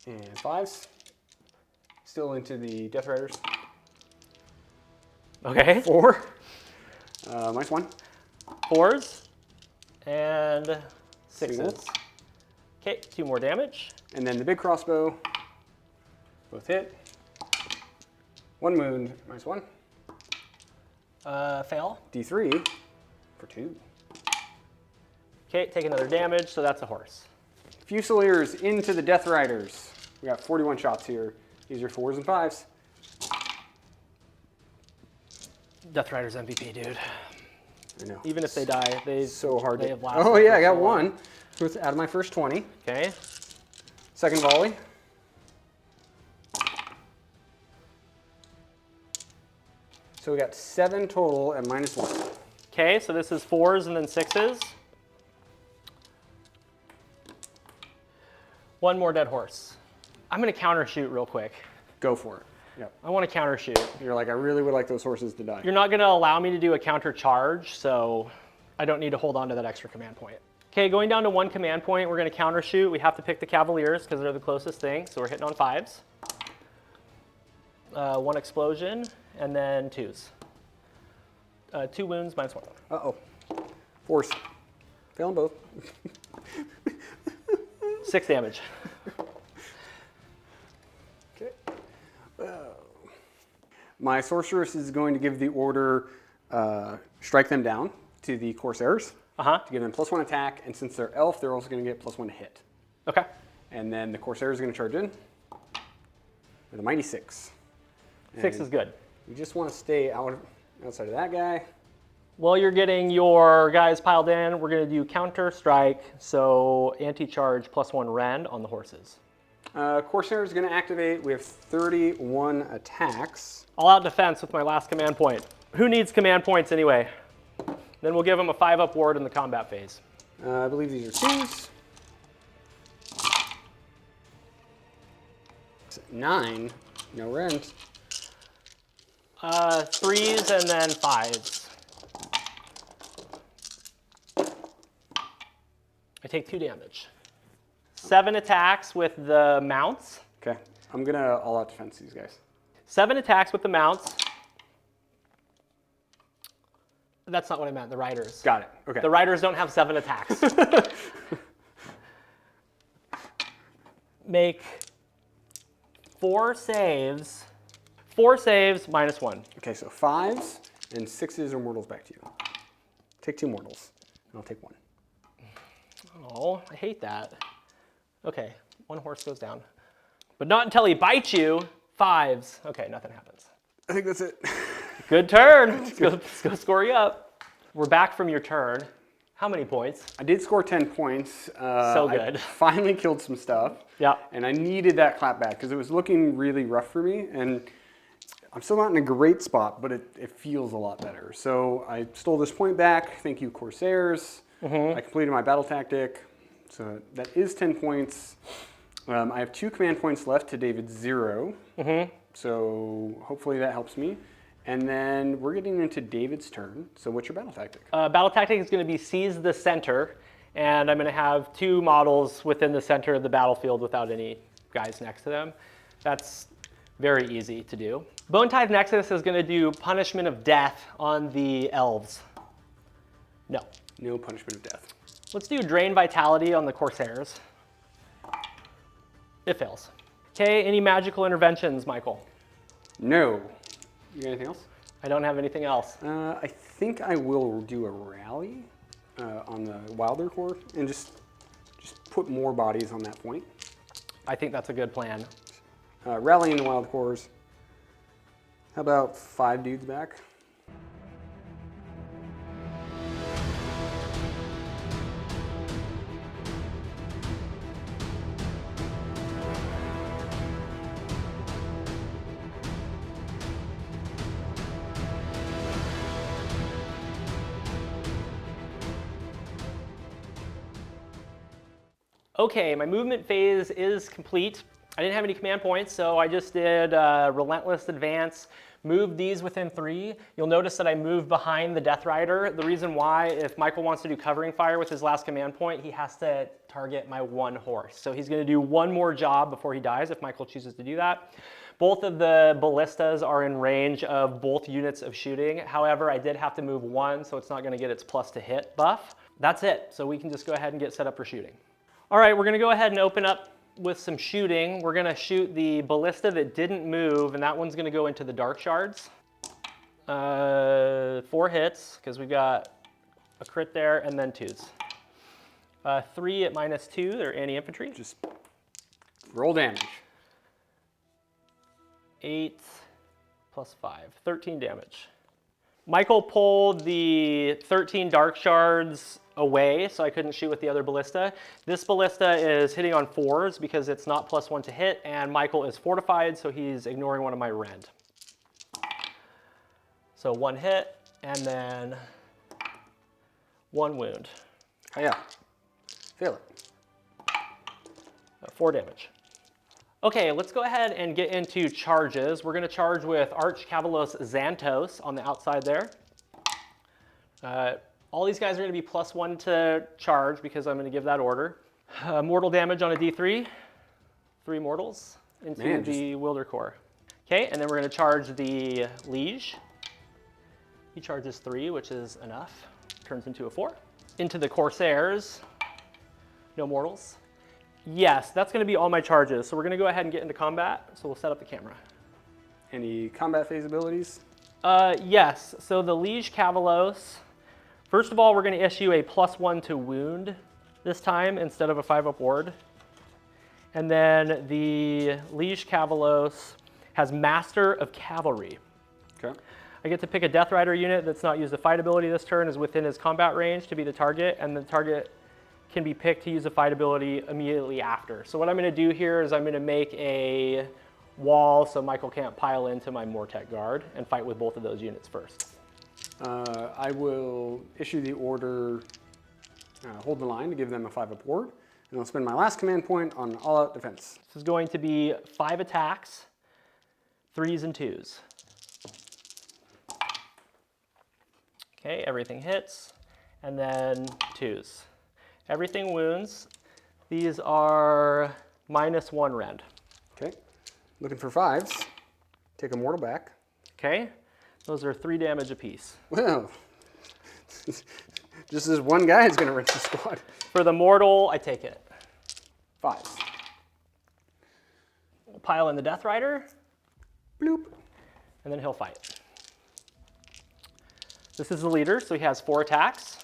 And 5s. Still into the Death Riders. Okay. 4. -1. 4s. And 6s. Singles. Okay, 2 more damage. And then the big crossbow. Both hit. 1 wound, -1. Fail. D3 for 2. Okay, take another damage, so that's a horse. Fusiliers into the Death Riders. We got 41 shots here. These are 4s and 5s. Death Rider's MVP, dude. I know. Even if they die, they So hard they to. have lasted Oh yeah, for I got so long. 1. Out of my first 20. Okay. Second volley. So we got 7 total at -1. Okay, so this is 4s and then 6s. 1 more dead horse. I'm gonna counter shoot real quick. Go for it. Yep. I want to counter shoot. You're like, I really would like those horses to die. You're not gonna allow me to do a counter charge, so I don't need to hold on to that extra command point. Okay, going down to 1 command point, we're gonna counter shoot. We have to pick the Cavaliers because they're the closest thing, so we're hitting on 5s. 1 explosion, and then 2s. 2 wounds, -1. Uh-oh. 4s. Failing both. 6 damage. Okay. My sorceress is going to give the order, strike them down to the Corsairs to give them +1 attack, and since they're elf, they're also going to get +1 to hit. Okay. And then the Corsairs are going to charge in with a mighty 6. 6 And is good. you just want to stay outside of that guy. While you're getting your guys piled in, we're gonna do counter strike, so anti-charge +1 rend on the horses. Corsair is going to activate. We have 31 attacks. All out defense with my last command point. Who needs command points anyway? Then we'll give them a 5-up ward in the combat phase. I believe these are 2s. 9, no rend. 3s and then 5s. I take 2 damage. 7 attacks with the mounts. Okay, I'm going to all out defense these guys. 7 attacks with the mounts. That's not what I meant, the riders. Got it, okay. The riders don't have 7 attacks. Make 4 saves. 4 saves, -1. Okay, so 5s and 6s are mortals back to you. Take 2 mortals, and I'll take 1. Oh, I hate that. Okay, 1 horse goes down. But not until he bites you. 5s. Okay, nothing happens. I think that's it. Good turn. Let's go score you up. We're back from your turn. How many points? I did score 10 points. So good. I finally killed some stuff. Yeah. And I needed that clap back because it was looking really rough for me. And I'm still not in a great spot, but it feels a lot better. So I stole this point back. Thank you, Corsairs. I completed my battle tactic. So that is 10 points. I have 2 command points left to David's 0. So hopefully that helps me. And then we're getting into David's turn. So what's your battle tactic? Battle tactic is going to be seize the center, and I'm going to have 2 models within the center of the battlefield without any guys next to them. That's very easy to do. Bone Tithe Nexus is going to do punishment of death on the elves. No. No punishment of death. Let's do drain vitality on the Corsairs. It fails. Okay, any magical interventions, Michael? No. You got anything else? I don't have anything else. I think I will do a rally on the Wilder Corps and just put more bodies on that point. I think that's a good plan. Rallying the Wild Corps. How about 5 dudes back? Okay, my movement phase is complete. I didn't have any command points, so I just did Relentless Advance, moved these within 3. You'll notice that I moved behind the Death Rider. The reason why, if Michael wants to do covering fire with his last command point, he has to target my 1 horse. So he's going to do 1 more job before he dies, if Michael chooses to do that. Both of the ballistas are in range of both units of shooting. However, I did have to move 1, so it's not going to get its plus to hit buff. That's it, so we can just go ahead and get set up for shooting. All right, we're gonna go ahead and open up with some shooting. We're gonna shoot the ballista that didn't move, and that one's gonna go into the dark shards. 4 hits, because we've got a crit there, and then 2s. 3 at -2, they're anti-infantry. Just roll damage. 8 plus 5, 13 damage. Michael pulled the 13 dark shards away, so I couldn't shoot with the other ballista. This ballista is hitting on 4s because it's not +1 to hit, and Michael is fortified, so he's ignoring one of my rend. So 1 hit, and then 1 wound. Oh yeah, fail it. 4 damage. Okay, let's go ahead and get into charges. We're gonna charge with Arch Cavaliers Xantos on the outside there. All these guys are gonna be +1 to charge because I'm gonna give that order. Mortal damage on a D3, 3 mortals into the Wilder Corps. Okay, and then we're gonna charge the Liege. He charges 3, which is enough. Turns into a 4. Into the Corsairs, no mortals. Yes, that's going to be all my charges. So we're going to go ahead and get into combat. So we'll set up the camera. Any combat phase abilities? Yes, so the Liege Cavaliers, first of all, we're going to issue a +1 to wound this time instead of a 5-up ward. And then the Liege Cavaliers has Master of Cavalry. Okay. I get to pick a Death Rider unit that's not used a fight ability this turn, is within his combat range to be the target, and the target can be picked to use a fight ability immediately after. So what I'm going to do here is I'm going to make a wall so Michael can't pile into my Mortec guard and fight with both of those units first. I will issue the order, hold the line to give them a 5-up ward, and I'll spend my last command point on all-out defense. This is going to be 5 attacks, 3s and 2s. Okay, everything hits, and then 2s. Everything wounds. These are -1 rend. Okay, looking for 5s. Take a mortal back. Okay, those are 3 damage apiece. Well, just as one guy is going to rinse the squad. For the mortal, I take it. 5s. We'll pile in the Death Rider. Bloop. And then he'll fight. This is the leader, so he has 4 attacks.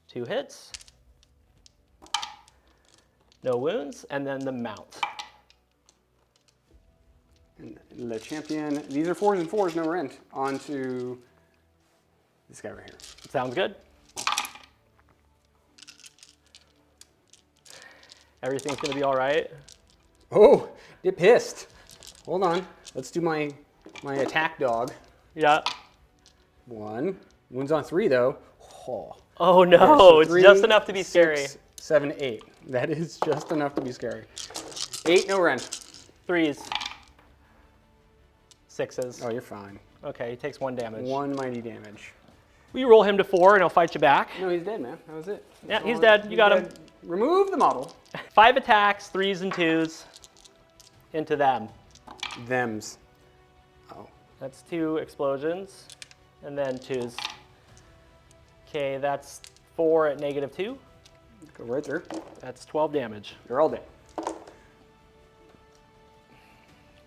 2 hits, no wounds, and then the mount. And the champion, these are 4s and 4s, no rent. On to this guy right here. Sounds good. Everything's gonna be all right. Oh, get pissed. Hold on, let's do my attack dog. Yeah. 1, wounds on 3 though. Oh. Oh no, So it's 3, just enough to be scary. 6, 7, 8. That is just enough to be scary. 8, no rent. 3s. 6s. Oh, you're fine. Okay, he takes 1 damage. 1 mighty damage. We roll him to 4 and he'll fight you back. No, he's dead, man. That was it. Yeah, That's he's all- dead. You got him. dead. Remove the model. 5 attacks, 3s and 2s into them. Thems. Oh. That's 2 explosions and then 2s. Okay, that's 4 at -2. Go right there. That's 12 damage. You're all dead.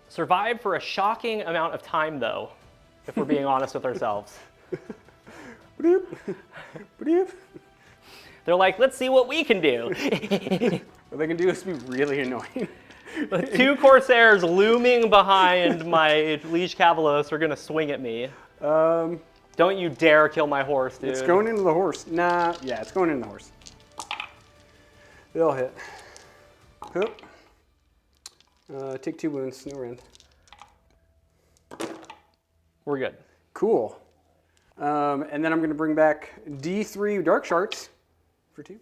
Survived for a shocking amount of time, though, if we're being honest with ourselves. Bloop. Bloop. They're like, let's see what we can do. What they can do is be really annoying. The 2 Corsairs looming behind my Liege Cavaliers are going to swing at me. Don't you dare kill my horse, dude. It's going into the horse. Nah, yeah, it's going into the horse. They'll hit. Hoop. Take 2 wounds, no rend. We're good. Cool. And then I'm going to bring back D3 Dark Shards for 2. I'm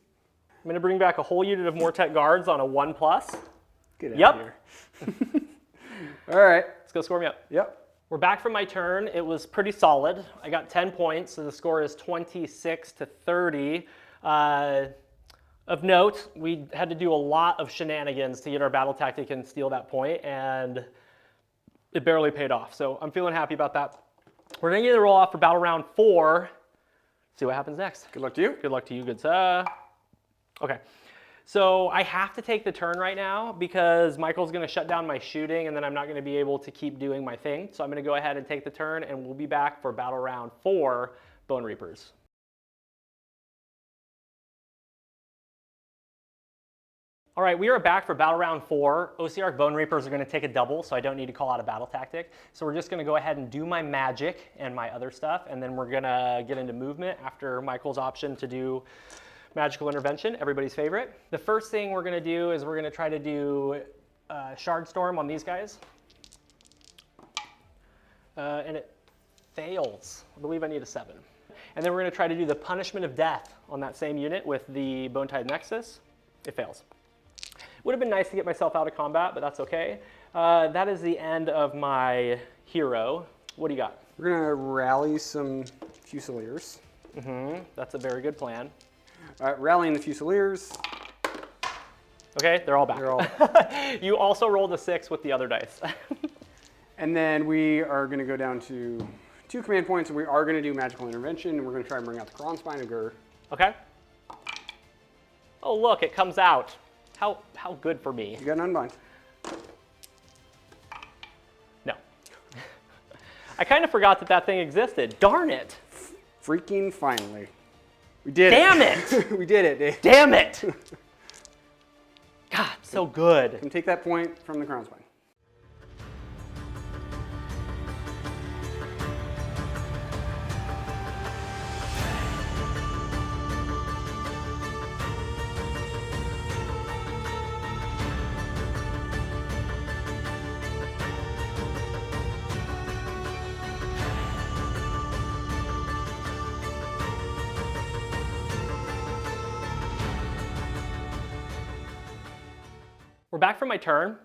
going to bring back a whole unit of Mortek Guards on a 1+. Get out Yep. of here. All right. Let's go score me up. Yep. We're back from my turn. It was pretty solid. I got 10 points, so the score is 26-30. Of note, we had to do a lot of shenanigans to get our battle tactic and steal that point, and it barely paid off. So I'm feeling happy about that. We're gonna get the roll off for battle round 4. See what happens next. Good luck to you. Good luck to you, good sir. Okay. So I have to take the turn right now because Michael's gonna shut down my shooting and then I'm not gonna be able to keep doing my thing. So I'm gonna go ahead and take the turn and we'll be back for battle round 4, Bonereapers. All right, we are back for battle round 4. Ossiarch Bonereapers are gonna take a double, so I don't need to call out a battle tactic. So we're just gonna go ahead and do my magic and my other stuff, and then we're gonna get into movement after Michael's option to do magical intervention, everybody's favorite. The first thing we're gonna do is we're gonna try to do Shard Storm on these guys. And it fails. I believe I need a 7. And then we're gonna try to do the Punishment of Death on that same unit with the Bone-Tied Nexus. It fails. Would have been nice to get myself out of combat, but that's okay. That is the end of my hero. What do you got? We're going to rally some Fusiliers. That's a very good plan. All right, rallying the Fusiliers. Okay, they're all back. They're all You also rolled a 6 with the other dice. And then we are going to go down to 2 command points, and we are going to do magical intervention, and we're going to try and bring out the Kronspine of Gur. Okay. Oh, look, it comes out. How good for me. You got an unbind. No. I kind of forgot that that thing existed. Darn it. Freaking finally. We did Damn it. it. We did it, Dave. Damn it. God, so good. Can take that point from the Kronspine. We're back from my turn.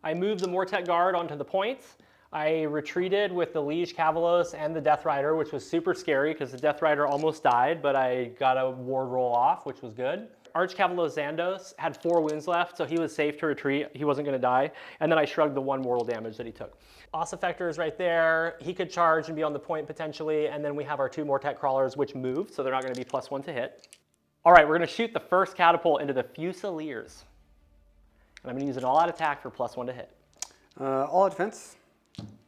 I moved the Mortek Guard onto the points. I retreated with the Liege Cavaliers and the Death Rider, which was super scary because the Death Rider almost died, but I got a ward roll off, which was good. Arch Cavalier Zandos had 4 wounds left, so he was safe to retreat. He wasn't going to die. And then I shrugged the 1 mortal damage that he took. Ossiarch is right there. He could charge and be on the point potentially. And then we have our 2 Mortek Crawlers, which moved, so they're not going to be +1 to hit. All right, we're going to shoot the first catapult into the Fusiliers. And I'm going to use an all-out attack for +1 to hit. All out defense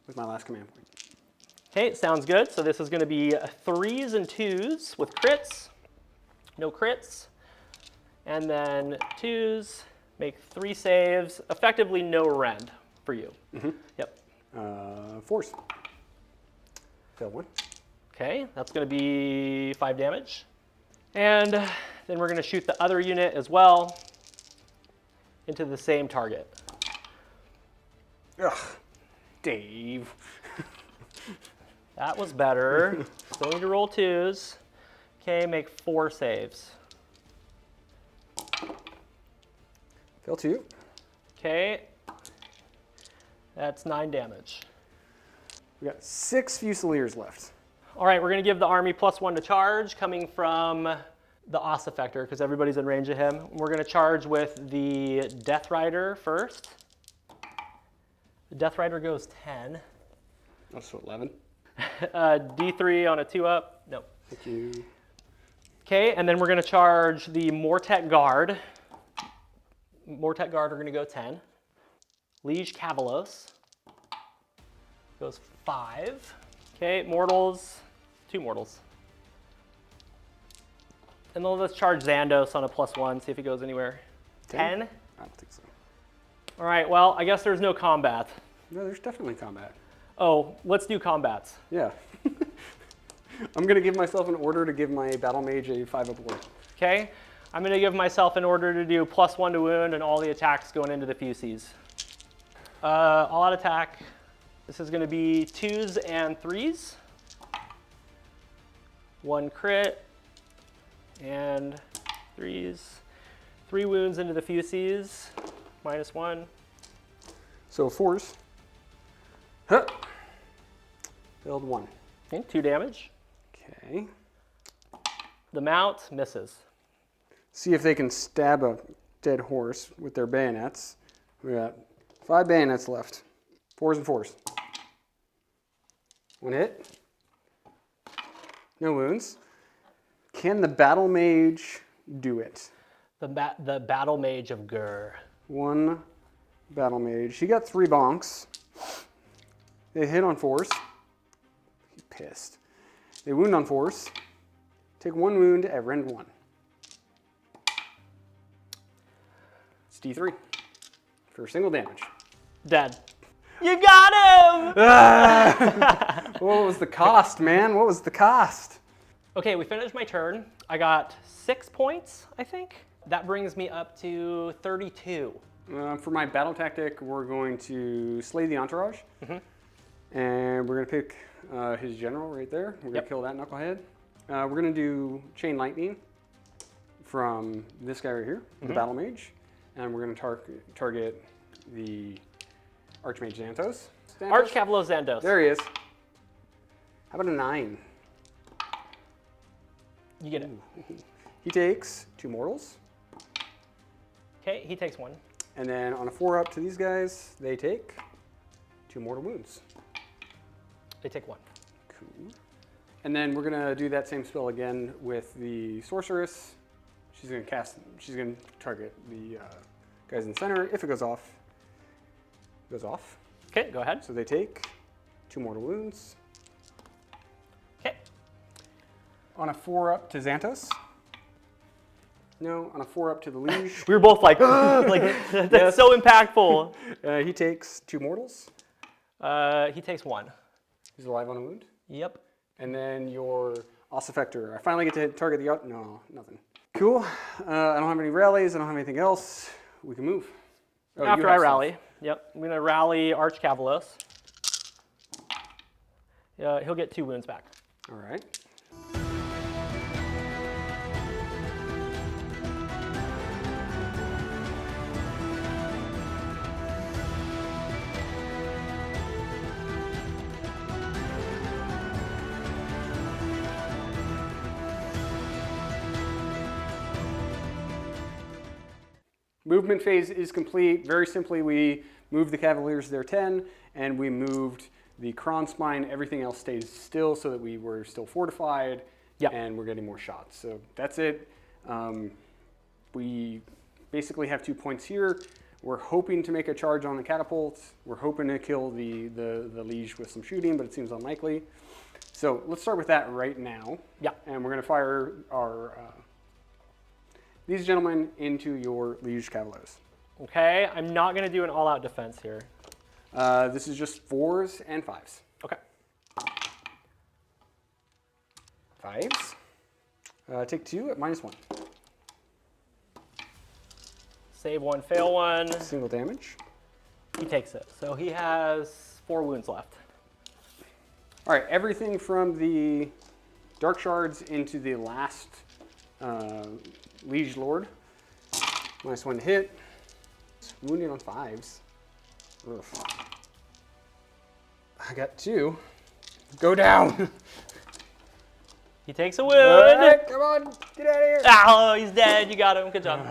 with my last command point. Okay, sounds good. So this is going to be 3s and 2s with crits. No crits. And then 2s, make 3 saves. Effectively no rend for you. Yep. 4s. Fail 1. Okay, that's going to be 5 damage. And then we're going to shoot the other unit as well into the same target. Ugh, Dave. That was better. Still need to roll 2s. Okay, make 4 saves. Fail 2. Okay, that's 9 damage. We got 6 Fusiliers left. All right, we're gonna give the army +1 to charge, coming from the Oss Effector, because everybody's in range of him. We're gonna charge with the Death Rider first. The Death Rider goes 10. Oh, so 11. D3 on a 2-up. No. Thank you. Okay, and then we're gonna charge the Mortek Guard. Mortek Guard are gonna go 10. Liege Cavaliers goes 5. Okay, Mortals, 2 Mortals. And then let's charge Xandos on a +1, see if he goes anywhere. 10? I don't think so. All right, well, I guess there's no combat. No, there's definitely combat. Oh, let's do combats. Yeah. I'm going to give myself an order to give my Battle Mage a 5-up ward. Okay, I'm gonna give myself an order to do +1 to wound and all the attacks going into the Fusees. All out attack. This is gonna be 2s and 3s. 1 crit and 3s. 3 wounds into the Fusees, -1. So 4s. Huh. Build 1. Okay, 2 damage. Okay. The mount misses. See if they can stab a dead horse with their bayonets. We got 5 bayonets left. 4s and 4s. 1 hit. No wounds. Can the Battle Mage do it? The Battle Mage of Gur. 1 Battle Mage. He got 3 bonks. They hit on 4s. He's pissed. They wound on 4s. Take 1 wound at rend 1. It's D3 for single damage. Dead. You got him! What was the cost, man? What was the cost? Okay, we finished my turn. I got 6 points, I think. That brings me up to 32. For my battle tactic, we're going to slay the entourage. And we're going to pick his general right there. We're going to kill that knucklehead. We're going to do Chain Lightning from this guy right here, the Battle Mage. And we're going to target the Archmage Xanthos. Arch Cavaliers Xanthos. There he is. How about a 9? You get it. He takes 2 mortals. Okay, he takes 1. And then on a 4-up to these guys, they take 2 mortal wounds. They take 1. Cool. And then we're gonna do that same spell again with the sorceress. She's gonna target the guys in the center. If it goes off, it goes off. Okay, go ahead. So they take 2 mortal wounds. Okay. On a 4-up to Xanthos. No, on a 4-up to the Liege. We were both like, that's so impactful. He takes 2 mortals. He takes 1. He's alive on a wound. Yep. And then your Oss Effector. I finally get to target the no, nothing. Cool. I don't have any rallies. I don't have anything else. We can move. Oh, After I rally. Yep. I'm gonna rally Arch Cavaliers. He'll get 2 wounds back. All right. Movement phase is complete. Very simply, we moved the Cavaliers their 10, and we moved the Kron Spine. Everything else stays still so that we were still fortified, and we're getting more shots. So that's it. We basically have 2 points here. We're hoping to make a charge on the Catapults. We're hoping to kill the Liege with some shooting, but it seems unlikely. So let's start with that right now. Yeah. And we're going to fire our these gentlemen into your Liege Cavaliers. Okay, I'm not gonna do an all-out defense here. This is just 4s and 5s. Okay. 5s. Take 2 at -1. Save 1, fail 1. Single damage. He takes it. So he has 4 wounds left. All right, everything from the Dark Shards into the last Liege Lord. -1 to hit. Wounded on 5s. Ugh. I got 2. Go down. He takes a wound. Alright, come on, get out of here. Oh, he's dead. You got him. Good job.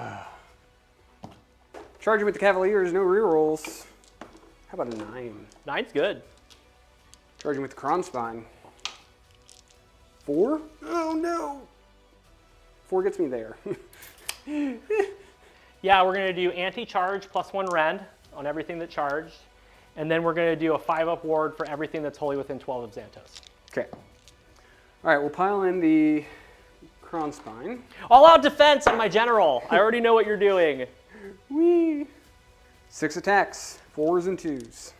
Charging with the Cavaliers, no rerolls. How about a 9? 9's good. Charging with the Kronspine. 4? Oh no. 4 gets me there. Yeah, we're going to do anti-charge +1 rend on everything that charged. And then we're going to do a 5-up ward for everything that's wholly within 12 of Xantos. Okay. All right, we'll pile in the Kronspine. All out defense on my general. I already know what you're doing. Whee! 6 attacks, 4s and 2s.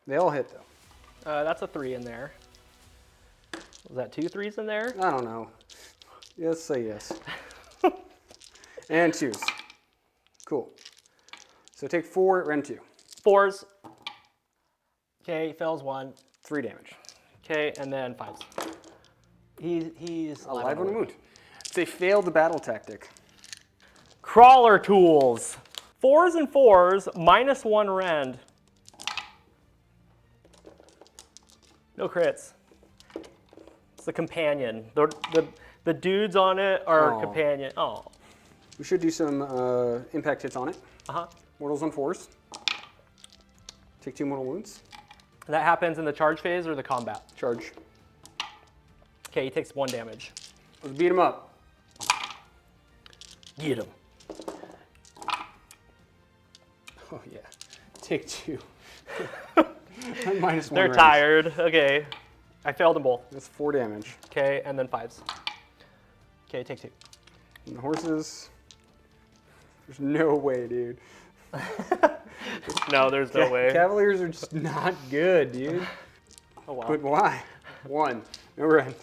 They all hit though. That's a 3 in there. Was that 2 3s in there? I don't know. Yes, say yes. And 2s. Cool. So take 4 at Rend 2. 4s. Okay, fails 1. 3 damage. Okay, and then 5s. He's Alive on a wound. They failed the battle tactic. Crawler tools. 4s and 4s, -1 rend. No crits. It's the companion. The dudes on it are companion. Oh. We should do some impact hits on it. Uh-huh. Mortals on 4s. Take 2 mortal wounds. That happens in the charge phase or the combat? Charge. Okay, he takes 1 damage. Let's beat him up. Get him. Oh yeah. Take 2. -1 They're range. tired. Okay. I failed them both. That's 4 damage. Okay, and then 5s. Okay, take 2. And the horses. There's no way, dude. No, there's no way. Cavaliers are just not good, dude. Oh, wow. But why? 1. No rend.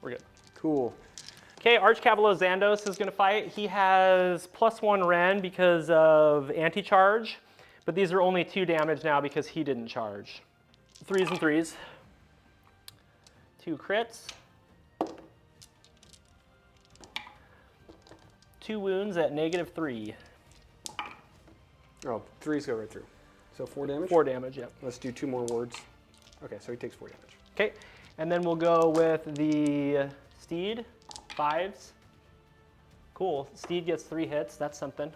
We're good. Cool. Okay, Archcavalier Xandos is going to fight. He has +1 rend because of anti-charge, but these are only 2 damage now because he didn't charge. 3s and 3s. 2 crits. 2 wounds at -3. Oh, 3s go right through. So 4 damage? 4 damage, yep. Let's do 2 more wards. Okay, so he takes 4 damage. Okay, and then we'll go with the Steed, 5s. Cool, Steed gets 3 hits, that's something.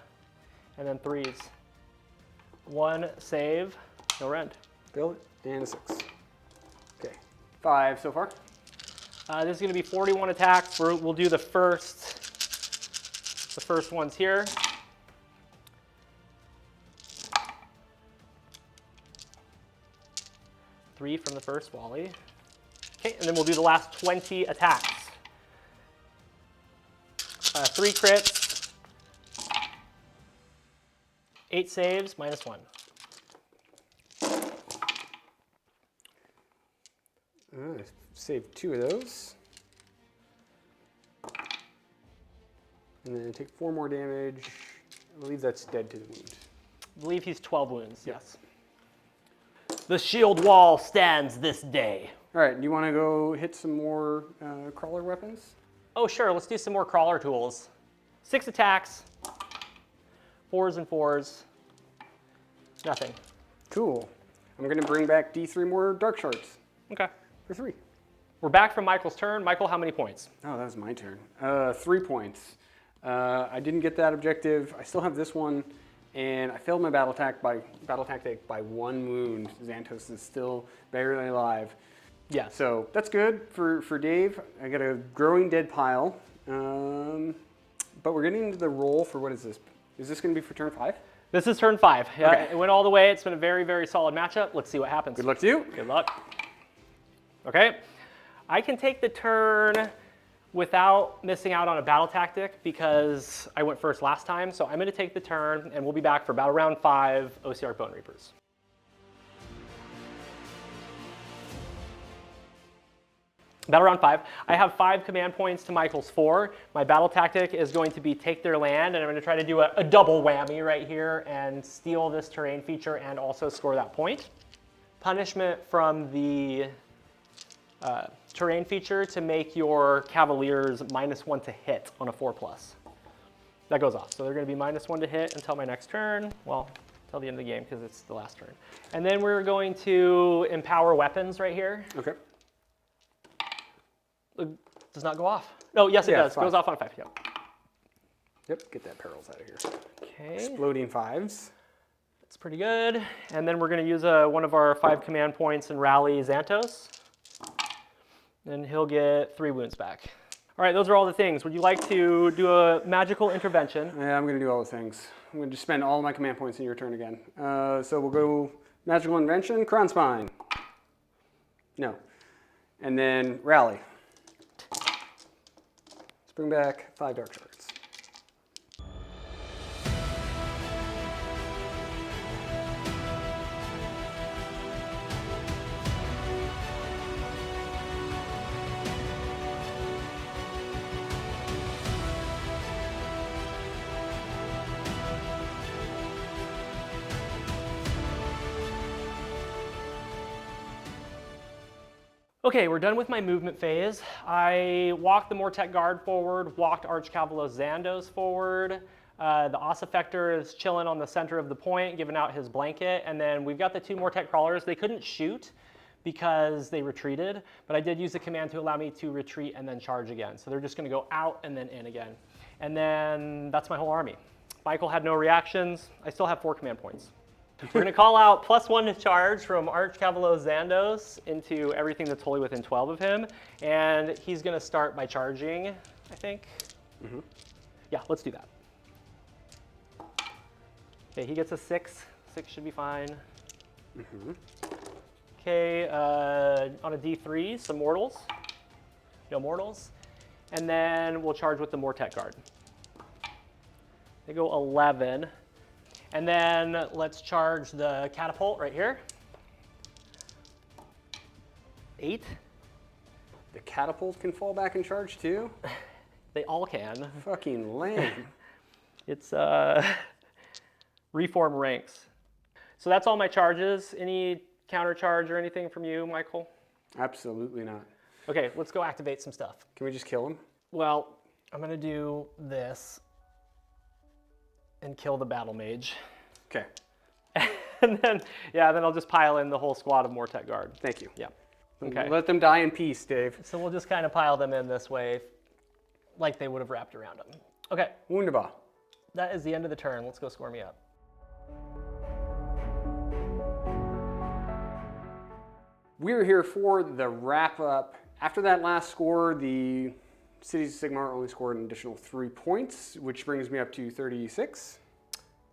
And then 3s. 1 save, no rend. Build it, and a 6. Okay, 5 so far. This is going to be 41 attacks. We'll do the first ones here. Three from the first volley. Okay, and then we'll do the last 20 attacks. 3 crits, 8 saves, -1. Save 2 of those. And then take 4 more damage. I believe that's dead to the wound. I believe he's 12 wounds, yes. The shield wall stands this day. All right, you want to go hit some more crawler weapons? Oh, sure, let's do some more crawler tools. 6 attacks, 4s and 4s, nothing. Cool. I'm going to bring back D3 more dark shards Okay. for 3. We're back from Michael's turn. Michael, how many points? Oh, that was my turn. 3 points. I didn't get that objective. I still have this one, and I failed my battle tactic by 1 wound. Xantos is still barely alive. Yeah. So that's good for Dave. I got a growing dead pile. But we're getting into the roll for, what is this? Is this going to be for turn 5? This is turn 5. Yeah, Okay. It went all the way. It's been a very, very solid matchup. Let's see what happens. Good luck to you. Good luck. Okay. I can take the turn without missing out on a battle tactic because I went first last time. So I'm going to take the turn, and we'll be back for battle round 5, Ossiarch Bonereapers. Battle round 5. I have 5 command points to Michael's 4. My battle tactic is going to be take their land, and I'm going to try to do a double whammy right here and steal this terrain feature and also score that point. Punishment from the terrain feature to make your Cavaliers -1 to hit on a 4+. That goes off. So they're going to be -1 to hit until my next turn. Well, till the end of the game because it's the last turn. And then we're going to empower weapons right here. Okay. It does not go off. No, yes it does. 5. Goes off on 5. Yep. Yep, get that perils out of here. Okay. Exploding 5s. That's pretty good. And then we're going to use one of our 5 command points and rally Xantos. And he'll get 3 wounds back. All right, those are all the things. Would you like to do a magical intervention? Yeah, I'm going to do all the things. I'm going to just spend all of my command points in your turn again. So we'll go magical intervention, Crown Spine. No. And then rally. Let's bring back 5 dark shards. Okay, we're done with my movement phase. I walked the Mortek Guard forward, walked Arch Cavaliers Xandos forward. The Ossiarch is chilling on the center of the point, giving out his blanket. And then we've got the 2 Mortek Crawlers. They couldn't shoot because they retreated, but I did use the command to allow me to retreat and then charge again. So they're just gonna go out and then in again. And then that's my whole army. Michael had no reactions. I still have 4 command points. We're gonna call out +1 to charge from Arch Cavaliers Xandos into everything that's wholly within 12 of him. And he's gonna start by charging, I think. Mm-hmm. Yeah, let's do that. Okay, he gets a 6. 6 should be fine. Mm-hmm. Okay, on a D3, some mortals. No mortals. And then we'll charge with the Mortek Guard. They go 11. And then let's charge the catapult right here. 8. The catapult can fall back and charge too? They all can. Fucking lame. It's reform ranks. So that's all my charges. Any counter charge or anything from you, Michael? Absolutely not. Okay, let's go activate some stuff. Can we just kill him? Well, I'm gonna do this and kill the battle mage. Okay. And then, yeah, then I'll just pile in the whole squad of Mortek Guard. Thank you. Yeah. Okay. Let them die in peace, Dave. So we'll just kind of pile them in this way, like they would have wrapped around them. Okay. Wunderbar. That is the end of the turn. Let's go score me up. We're here for the wrap up. After that last score, the Cities of Sigmar only scored an additional 3 points, which brings me up to 36.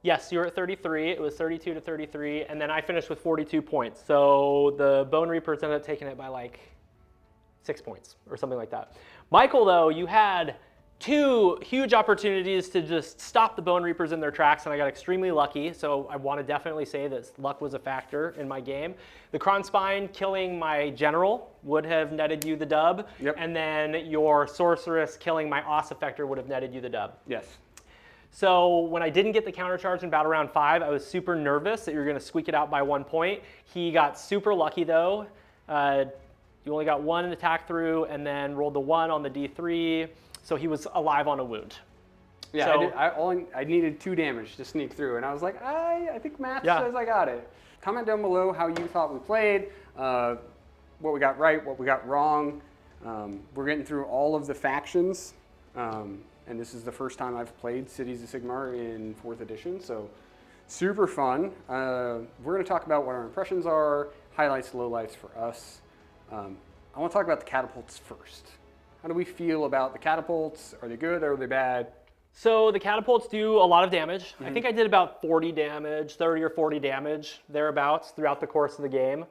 Yes, you were at 33. It was 32 to 33, and then I finished with 42 points. So the Bonereapers ended up taking it by like 6 points or something like that. Michael, though, you had 2 huge opportunities to just stop the Bonereapers in their tracks, and I got extremely lucky. So I want to definitely say that luck was a factor in my game. The Kronspine killing my general would have netted you the dub, and then your Sorceress killing my Ossiarch would have netted you the dub. Yes. So when I didn't get the counter charge in battle round 5, I was super nervous that you were going to squeak it out by 1 point. He got super lucky though. You only got 1 attack through and then rolled the 1 on the D3. So he was alive on a wound. Yeah, so, I needed 2 damage to sneak through, and I was like, I think math says I got it. Comment down below how you thought we played, what we got right, what we got wrong. We're getting through all of the factions, and this is the first time I've played Cities of Sigmar in 4th edition, so super fun. We're going to talk about what our impressions are, highlights, lowlights for us. I want to talk about the catapults first. How do we feel about the catapults? Are they good or are they bad? So the catapults do a lot of damage. I think I did about 40 damage, 30 or 40 damage, thereabouts, throughout the course of the game.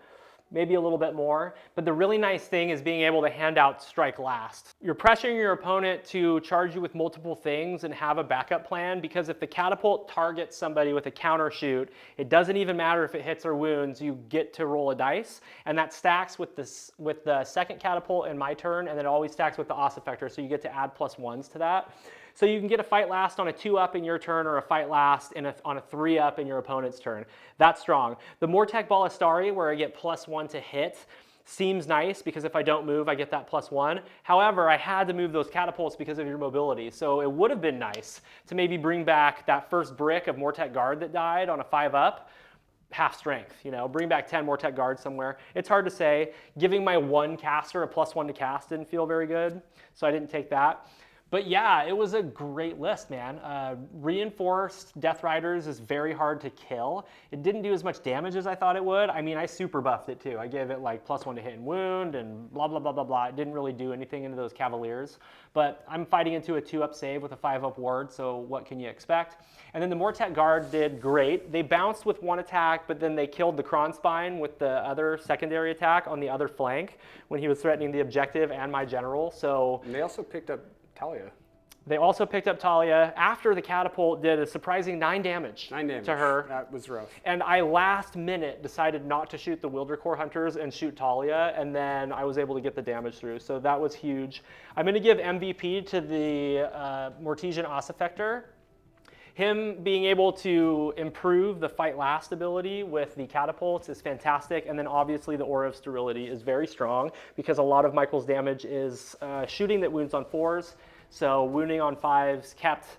Maybe a little bit more. But the really nice thing is being able to hand out strike last. You're pressuring your opponent to charge you with multiple things and have a backup plan, because if the catapult targets somebody with a counter shoot, it doesn't even matter if it hits or wounds, you get to roll a dice. And that stacks with the second catapult in my turn, and then it always stacks with the Ossiarch, so you get to add +1s to that. So you can get a fight last on a 2-up in your turn, or a fight last on a 3-up in your opponent's turn. That's strong. The Mortek Ballistari, where I get +1 to hit, seems nice because if I don't move, I get that +1. However, I had to move those catapults because of your mobility. So it would have been nice to maybe bring back that first brick of Mortek Guard that died on a 5-up, half strength, you know, bring back 10 Mortek Guards somewhere. It's hard to say. Giving my one caster a +1 to cast didn't feel very good, so I didn't take that. But yeah, it was a great list, man. Reinforced Death Riders is very hard to kill. It didn't do as much damage as I thought it would. I mean, I super buffed it too. I gave it like +1 to hit and wound and blah, blah, blah, blah, blah. It didn't really do anything into those Cavaliers. But I'm fighting into a 2-up save with a 5-up ward, so what can you expect? And then the Mortek Guard did great. They bounced with 1 attack, but then they killed the Kronspine with the other secondary attack on the other flank when he was threatening the objective and my general. So And they also picked up Talia. they also picked up Talia after the catapult did a surprising 9 damage, 9 damage to her. That was rough. And I last minute decided not to shoot the Wildercore Hunters and shoot Talia, and then I was able to get the damage through. So that was huge. I'm going to give MVP to the Mortesian Ossiarch. Him being able to improve the fight last ability with the catapults is fantastic, and then obviously the Aura of Sterility is very strong because a lot of Michael's damage is shooting that wounds on 4s, so wounding on 5s kept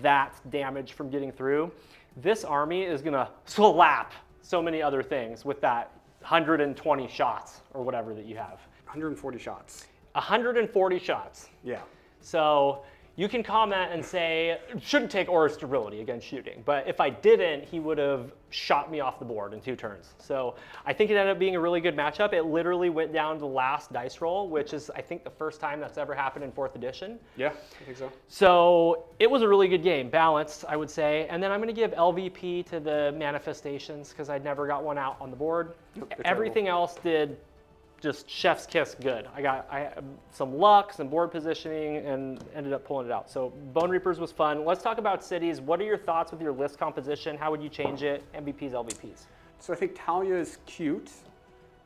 that damage from getting through. This army is gonna slap so many other things with that 120 shots or whatever that you have. 140 shots. 140 shots. Yeah. So you can comment and say, shouldn't take Aura Sterility against shooting. But if I didn't, he would have shot me off the board in 2 turns. So I think it ended up being a really good matchup. It literally went down to the last dice roll, which is, I think, the first time that's ever happened in 4th edition. Yeah, I think so. So it was a really good game, balanced, I would say. And then I'm going to give LVP to the Manifestations because I never got one out on the board. Nope, Everything else did just chef's kiss good. I had some luck, some board positioning, and ended up pulling it out. So Bonereapers was fun. Let's talk about cities. What are your thoughts with your list composition? How would you change it? MVPs, LVPs. So I think Talia is cute,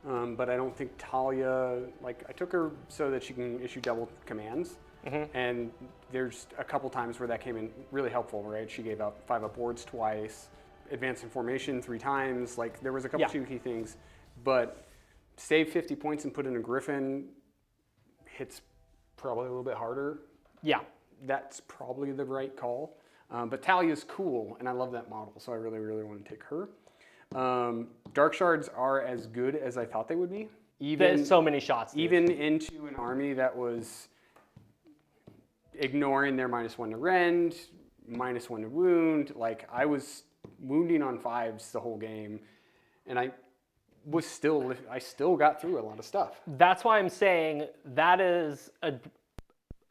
but I don't think Talia, like I took her so that she can issue double commands. And there's a couple times where that came in really helpful, right? She gave out 5-up wards twice, advanced in formation 3 times. Like there was a couple cheeky things, but save 50 points and put in a Griffin hits probably a little bit harder. Yeah. That's probably the right call. But Talia's cool, and I love that model, so I really, really want to take her. Dark Shards are as good as I thought they would be. There's so many shots. Dude. Even into an army that was ignoring their -1 to rend, -1 to wound. Like I was wounding on 5s the whole game, and I still got through a lot of stuff. That's why I'm saying that is an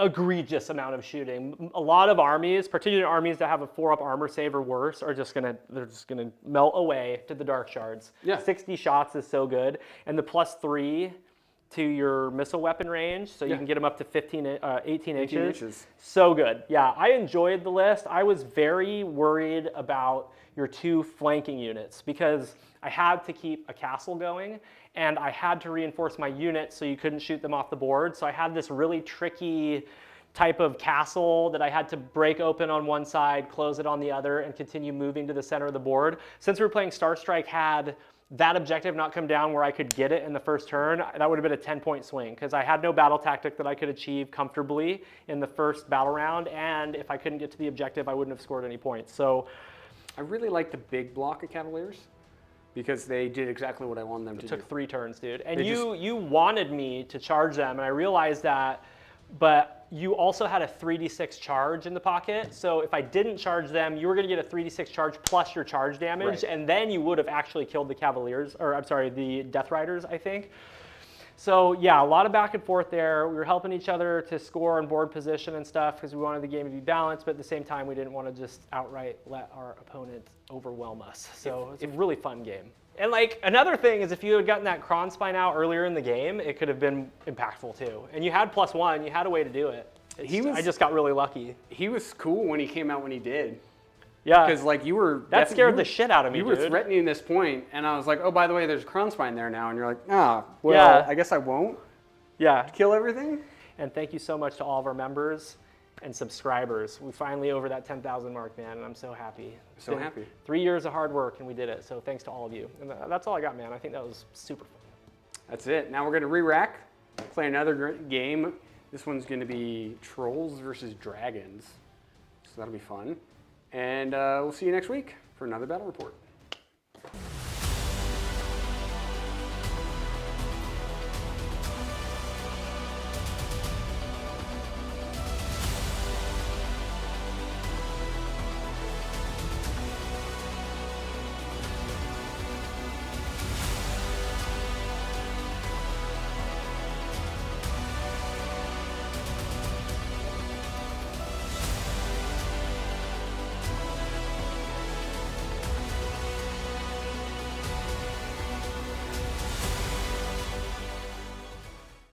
egregious amount of shooting. A lot of armies, particularly armies that have a 4-up armor save or worse, they're just gonna melt away to the Dark Shards. Yeah. 60 shots is so good, and the +3 to your missile weapon range, so you can get them up to 18 inches. So good. Yeah, I enjoyed the list. I was very worried about your 2 flanking units because I had to keep a castle going and I had to reinforce my units so you couldn't shoot them off the board. So I had this really tricky type of castle that I had to break open on one side, close it on the other, and continue moving to the center of the board. Since we were playing Star Strike, had that objective not come down where I could get it in the first turn, that would have been a 10-point swing because I had no battle tactic that I could achieve comfortably in the first battle round, and if I couldn't get to the objective, I wouldn't have scored any points. So I really like the big block of Cavaliers because they did exactly what I wanted them to do. It took 3 turns, dude. And you wanted me to charge them, and I realized that, but you also had a 3d6 charge in the pocket. So if I didn't charge them, you were going to get a 3d6 charge plus your charge damage, and then you would have actually killed the Cavaliers, or I'm sorry, the Death Riders, I think. So yeah, a lot of back and forth there. We were helping each other to score and board position and stuff because we wanted the game to be balanced, but at the same time, we didn't want to just outright let our opponent overwhelm us. So it's a really fun game. And like another thing is if you had gotten that Kronspine out earlier in the game, it could have been impactful too. And you had +1, you had a way to do it. I just got really lucky. He was cool when he came out when he did. Yeah. Because like you were... That scared the shit out of me, You were dude. threatening this point, and I was like, oh, by the way, there's Kronspine there now. And you're like, well, I guess I won't kill everything. And thank you so much to all of our members and subscribers. We finally over that 10,000 mark, man, and I'm so happy. So happy. 3 years of hard work, and we did it. So thanks to all of you. And that's all I got, man. I think that was super fun. That's it. Now we're going to re-rack, play another game. This one's going to be Trolls versus Dragons. So that'll be fun. And we'll see you next week for another battle report.